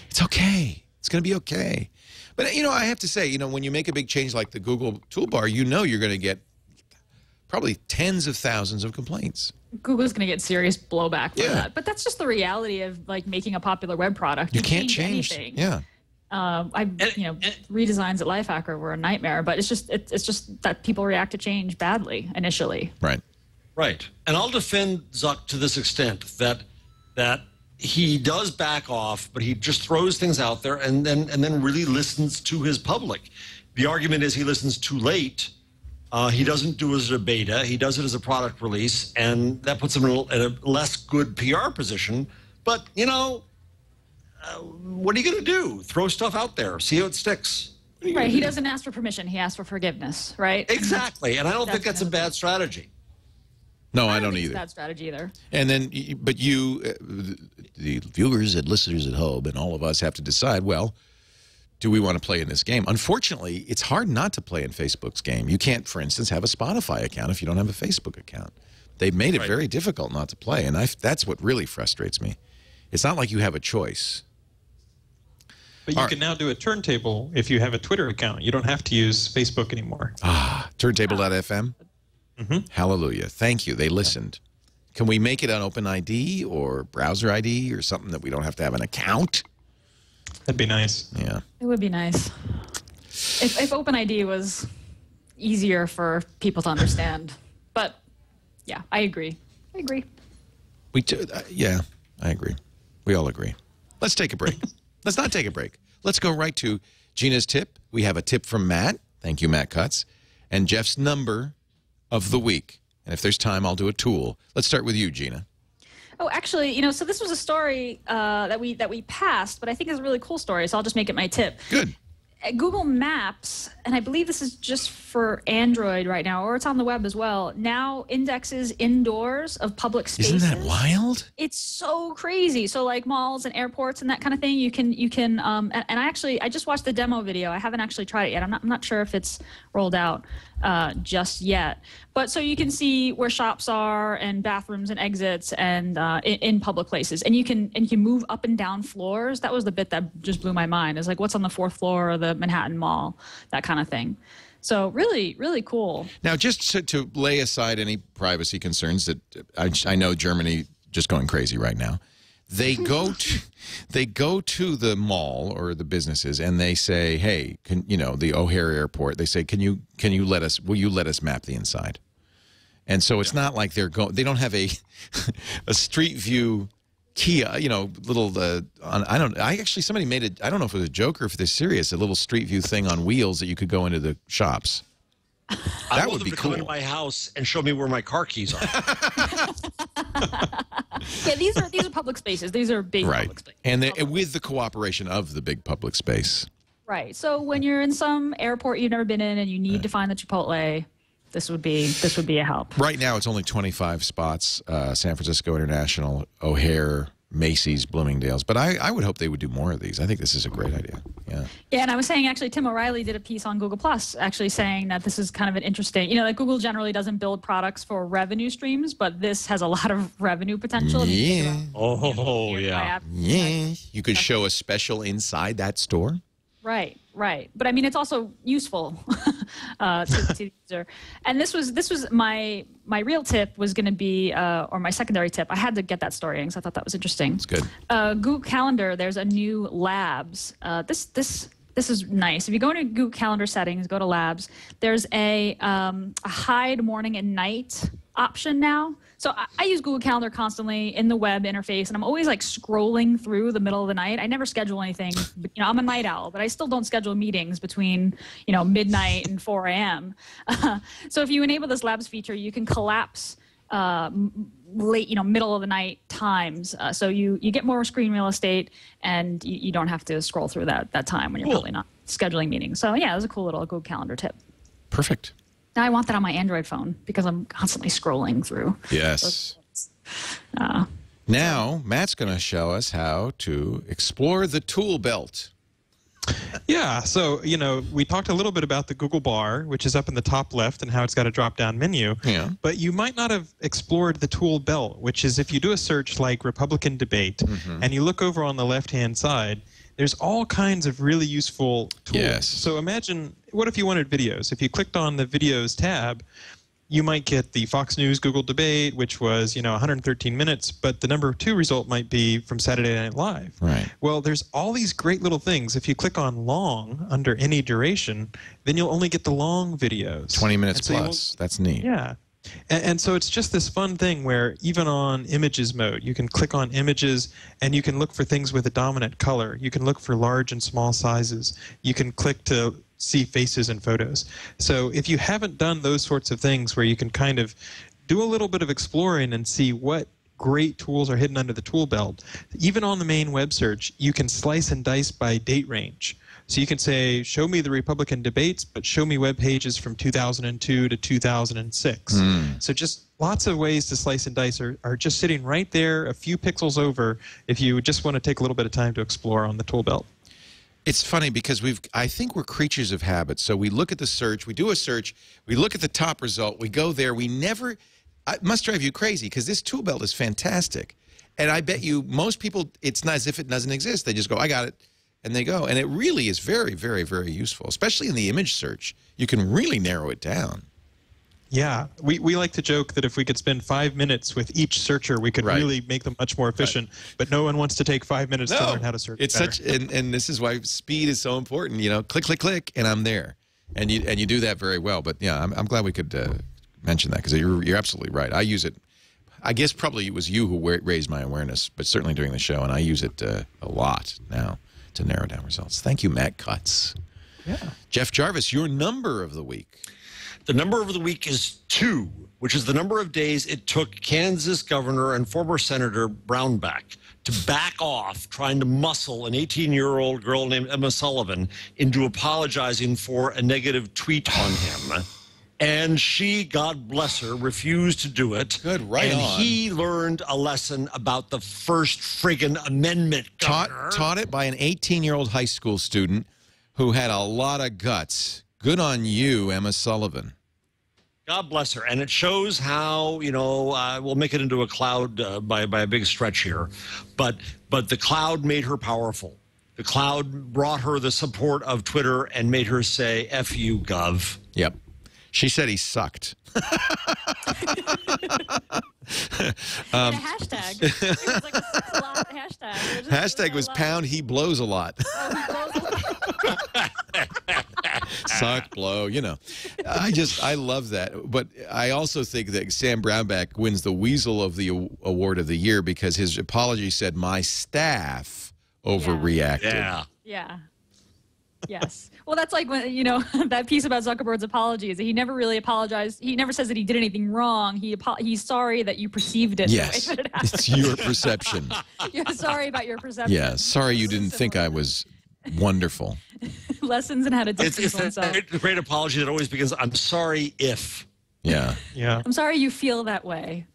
It's okay. It's going to be okay. But, I have to say, when you make a big change like the Google toolbar, you're going to get probably tens of thousands of complaints. Google's going to get serious blowback for that. But that's just the reality of making a popular web product. You can't change anything. Yeah. Redesigns at Lifehacker were a nightmare, but it's just that people react to change badly initially. Right. Right. And I'll defend Zuck to this extent that he does back off, but he just throws things out there and then really listens to his public. The argument is he listens too late. He doesn't do it as a beta. He does it as a product release, and that puts him in a less good PR position. But, what are you going to do? Throw stuff out there. See how it sticks. Right. He doesn't ask for permission. He asks for forgiveness, right? Exactly. And I don't think that's a bad strategy. No, I don't think either. It's a bad strategy either. And then, but you, the viewers and listeners at home and all of us have to decide, well, do we want to play in this game? Unfortunately, it's hard not to play in Facebook's game. You can't, for instance, have a Spotify account if you don't have a Facebook account. They've made it very difficult not to play, and that's what really frustrates me. It's not like you have a choice. But you can now do a turntable if you have a Twitter account. You don't have to use Facebook anymore. Turntable.fm? Mm-hmm. Hallelujah. Thank you. They listened. Can we make it an OpenID or browser ID or something that we don't have to have an account? That'd be nice. Yeah. It would be nice. If OpenID was easier for people to understand. But, yeah, I agree. Yeah, I agree. We all agree. Let's take a break. Let's not take a break. Let's go right to Gina's tip. We have a tip from Matt. Thank you, Matt Cutts. And Jeff's number of the week. And if there's time, I'll do a tool. Let's start with you, Gina. Oh, actually, you know, so this was a story that we passed, but I think it's a really cool story, so I'll just make it my tip. Good. Google Maps, and I believe this is just for Android right now, or it's on the web as well, now indexes indoors of public spaces. Isn't that wild? It's so crazy. So like malls and airports and that kind of thing, you can and I just watched the demo video. I haven't actually tried it yet. I'm not sure if it's rolled out just yet. But so you can see where shops are and bathrooms and exits and in public places, and you can move up and down floors. That was the bit that just blew my mind. Is like what's on the 4th floor of the Manhattan Mall, that kind of thing. So really, really cool. Now, just to lay aside any privacy concerns that I know Germany just going crazy right now. They go to the mall or the businesses and they say, hey, the O'Hare Airport. They say, will you let us map the inside? And so it's not like they don't have a street view Kia, somebody made it, I don't know if it was a joke or if they're serious, a little street view thing on wheels that you could go into the shops. That would be cool. Come into my house and show me where my car keys are. Yeah, these are public spaces. These are big public spaces. And with the cooperation of the big public space. Right. So when you're in some airport you've never been in and you need to find the Chipotle, this would be a help. Right now it's only 25 spots, San Francisco International, O'Hare, Macy's, Bloomingdale's. But I would hope they would do more of these. I think this is a great idea. Yeah. Yeah, and I was saying actually Tim O'Reilly did a piece on Google Plus actually saying that this is kind of an interesting, like Google generally doesn't build products for revenue streams, but this has a lot of revenue potential. Yeah. Yeah. Yeah. You could show a special inside that store. Right. But I mean, it's also useful to the user. And this was my real tip was going to be, or my secondary tip. I had to get that story in because I thought that was interesting. It's good. Google Calendar, there's a new Labs. This is nice. If you go into Google Calendar settings, go to Labs. There's a hide morning and night option now. So I use Google Calendar constantly in the web interface, and I'm always like scrolling through the middle of the night. I never schedule anything. I'm a night owl, but I still don't schedule meetings between midnight and 4 a.m. So if you enable this Labs feature, you can collapse late, middle of the night times. So you get more screen real estate, and you don't have to scroll through that time when you're probably not scheduling meetings. So yeah, it was a cool little Google Calendar tip. Perfect. Now I want that on my Android phone because I'm constantly scrolling through. Yes. Now, Matt's going to show us how to explore the tool belt. Yeah, so, we talked a little bit about the Google bar, which is up in the top left, and how it's got a drop-down menu. Yeah. But you might not have explored the tool belt, which is if you do a search like Republican debate, and you look over on the left-hand side, there's all kinds of really useful tools. Yes. So imagine, what if you wanted videos? If you clicked on the videos tab, you might get the Fox News Google debate, which was, 113 minutes, but the number 2 result might be from Saturday Night Live. Right. Well, there's all these great little things. If you click on long under any duration, then you'll only get the long videos. 20 minutes plus. That's neat. Yeah. And so it's just this fun thing where even on images mode, you can click on images and you can look for things with a dominant color. You can look for large and small sizes. You can click to see faces and photos. So if you haven't done those sorts of things where you can kind of do a little bit of exploring and see what great tools are hidden under the tool belt, even on the main web search, you can slice and dice by date range. So you can say, show me the Republican debates, but show me web pages from 2002 to 2006. So just lots of ways to slice and dice are just sitting right there, a few pixels over, if you just want to take a little bit of time to explore on the tool belt. It's funny because I think we're creatures of habit. So we look at the search, we do a search, we look at the top result, we go there, it must drive you crazy because this tool belt is fantastic. And I bet you most people, it's not as if it doesn't exist. They just go, I got it. And they go. And it really is very, very, very useful, especially in the image search. You can really narrow it down. Yeah. We like to joke that if we could spend 5 minutes with each searcher, we could really make them much more efficient. But no one wants to take 5 minutes to learn how to search better. And this is why speed is so important. Click, click, click, and I'm there. And you do that very well. But, yeah, I'm glad we could mention that because you're absolutely right. I use it. I guess probably it was you who raised my awareness, but certainly during the show, and I use it a lot now to narrow down results. Thank you, Matt Cutts. Yeah. Jeff Jarvis, your number of the week. The number of the week is 2, which is the number of days it took Kansas Governor and former Senator Brownback to back off trying to muscle an 18-year-old girl named Emma Sullivan into apologizing for a negative tweet on him. And she, God bless her, refused to do it. Good, right and on. he learned a lesson about the First friggin' Amendment, Governor. Taught it by an 18-year-old high school student who had a lot of guts. Good on you, Emma Sullivan. God bless her. And it shows how, you know, we'll make it into a cloud by a big stretch here. But the cloud made her powerful. The cloud brought her the support of Twitter and made her say, F you, Gov. Yep. She said he sucked. And a hashtag. It was like a sucks a lot hashtag. Hashtag was pound he blows a lot. Oh, he blows a lot. Suck, blow, you know. I love that. But I also think that Sam Brownback wins the Weasel of the Award of the Year because his apology said my staff overreacted. Yeah. Yeah. Yes. Well, that's like when, you know, that piece about Zuckerberg's apology is that he never really apologized. He never says that he did anything wrong. He's sorry that you perceived it. Yes. The way that it It's your perception. You're sorry about your perception. Yeah. Sorry you didn't think I was wonderful. Lessons in how to distance It's oneself. a great apology that always begins, I'm sorry if. Yeah. Yeah. I'm sorry you feel that way.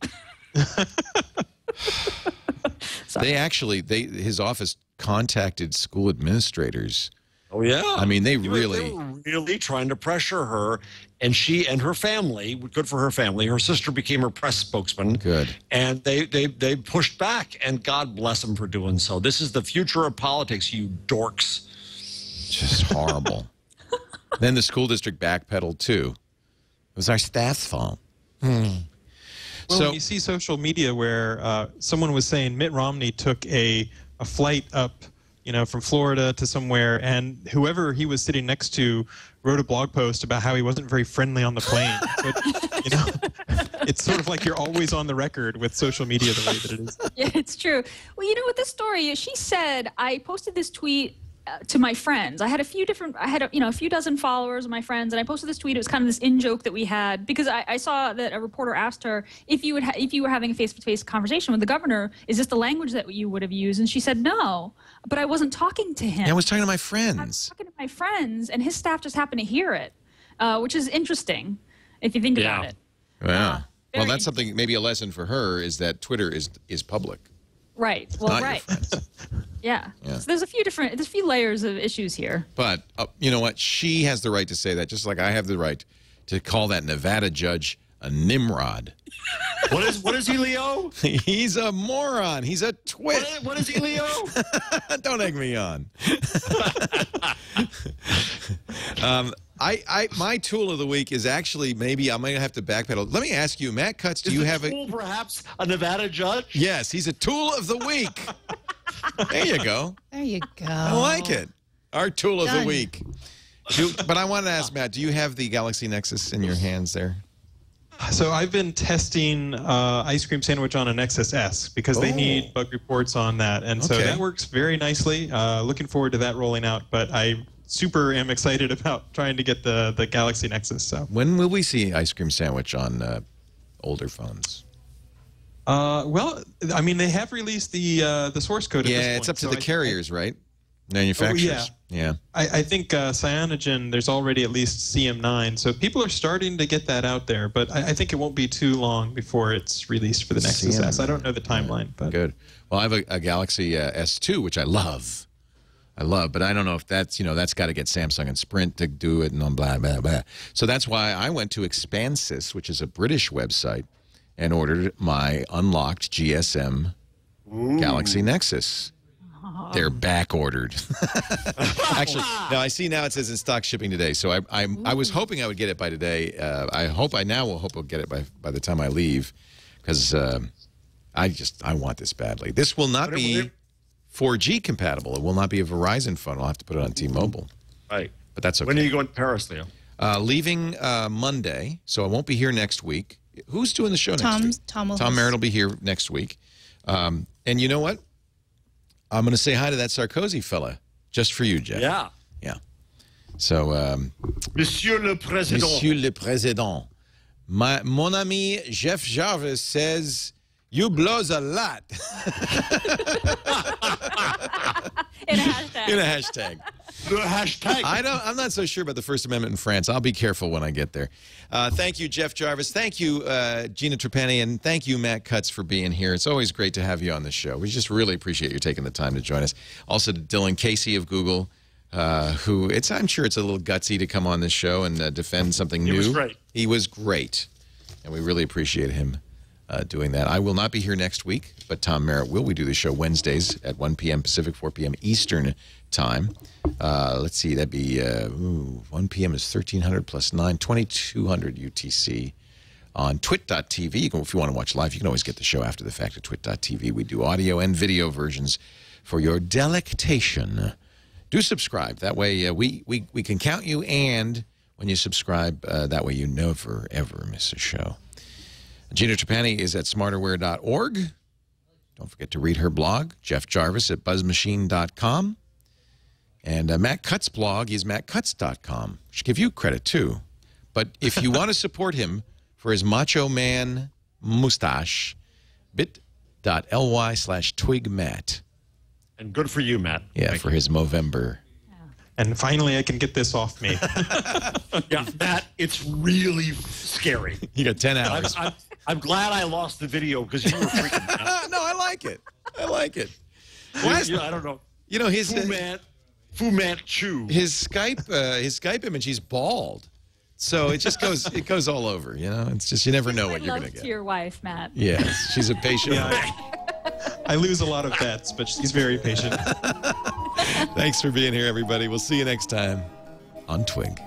They actually, his office contacted school administrators. Oh, yeah. I mean, they were really trying to pressure her, and she and her family, good for her family, her sister became her press spokesman. Good. And they pushed back, and God bless them for doing so. This is the future of politics, you dorks. Just horrible. Then the school district backpedaled, too. It was our staff's fault. Well, So- when you see social media where someone was saying Mitt Romney took a flight up, you know, from Florida to somewhere, and whoever he was sitting next to wrote a blog post about how he wasn't very friendly on the plane. So you know, it's sort of like you're always on the record with social media the way that it is. Yeah, it's true. Well, you know what this story is? She said, I posted this tweet to my friends. I had a few dozen followers of my friends, and I posted this tweet. It was kind of this in-joke that we had because I saw that a reporter asked her if you were having a face-to-face conversation with the governor, is this the language that you would have used? And she said no, but I wasn't talking to him. Yeah, I was talking to my I was friends. talking to my friends, and his staff just happened to hear it, which is interesting if you think about it. Yeah. Well, very that's something, maybe a lesson for her is that Twitter is public. Right. It's Well, not right. your friends. Yeah. Yeah. So there's a few layers of issues here. But you know what? She has the right to say that, just like I have the right to call that Nevada judge a Nimrod. What is he, Leo? He's a moron. He's a twit. What is he, Leo? Don't egg me on. My tool of the week is actually, maybe I'm going to have to backpedal. Let me ask you, Matt Cutts, do you have a... Tool, perhaps a Nevada judge? Yes, he's a tool of the week. There you go. There you go. I like it. Our tool of the Done. week. But I wanted to ask, Matt, do you have the Galaxy Nexus in your hands there? So I've been testing ice cream sandwich on a Nexus S because they need bug reports on that, and so Okay. that works very nicely. Looking forward to that rolling out, but I super am excited about trying to get the Galaxy Nexus. So When will we see ice cream sandwich on older phones? well, I mean they have released the source code. At this Yeah, point, it's up to so the I- carriers, right? Manufacturers. Yeah. I think Cyanogen, there's already at least CM9, so people are starting to get that out there, but I think it won't be too long before it's released for the Nexus S. I don't know the timeline. But Good. Well, I have a Galaxy S2, which I love. But I don't know if that's, that's got to get Samsung and Sprint to do it and blah, blah, blah. So that's why I went to Expansys, which is a British website, and ordered my unlocked GSM Galaxy Nexus. They're back ordered. Actually, no, I see now it says in stock shipping today. So I was hoping I would get it by today. I hope I'll get it by the time I leave, because I want this badly. This will not be 4G compatible. It will not be a Verizon phone. I'll have to put it on T-Mobile. Right. But that's okay. When are you going to Paris, Leo? Leaving Monday, so I won't be here next week. Who's doing the show next week? Tom Merritt will be here next week. And you know what? I'm going to say hi to that Sarkozy fella just for you, Jeff. Yeah. Yeah. So, Monsieur le Président. Monsieur le Président. Mon ami Jeff Jarvis says, you blows a lot. In a hashtag. In a hashtag. The hashtag. I'm not so sure about the First Amendment in France. I'll be careful when I get there. Thank you, Jeff Jarvis. Thank you, Gina Trapani, and thank you, Matt Cutts, for being here. It's always great to have you on the show. We just really appreciate you taking the time to join us. Also to Dylan Casey of Google, who I'm sure it's a little gutsy to come on this show and defend something new. He was great. He was great, and we really appreciate him doing that. I will not be here next week, but Tom Merritt will. We do the show Wednesdays at 1 p.m. Pacific, 4 p.m. Eastern time. Let's see, that'd be 1 p.m. is 1300 plus 9, 2200 UTC on twit.tv. If you want to watch live, you can always get the show after the fact at twit.tv. We do audio and video versions for your delectation. Do subscribe. That way we can count you, and when you subscribe, that way you never, ever miss a show. Gina Trapani is at smarterware.org. Don't forget to read her blog. Jeff Jarvis at buzzmachine.com. And Matt Cutts' blog is mattcutts.com. Should give you credit, too. But if you want to support him for his Macho Man mustache, bit.ly/twigmatt. And good for you, Matt. Yeah, for his Movember. And finally, I can get this off me. Yeah, Matt, it's really scary. You got 10 hours. I'm glad I lost the video because you were freaking out. No, I like it. I like it. I don't know. You know, his Fu Manchu. His Skype image, he's bald. So it just goes all over, you know? It's just, you never know what you're going to get. To your wife, Matt. Yes, she's a patient. I lose a lot of bets, but she's very patient. Thanks for being here, everybody. We'll see you next time on Twig.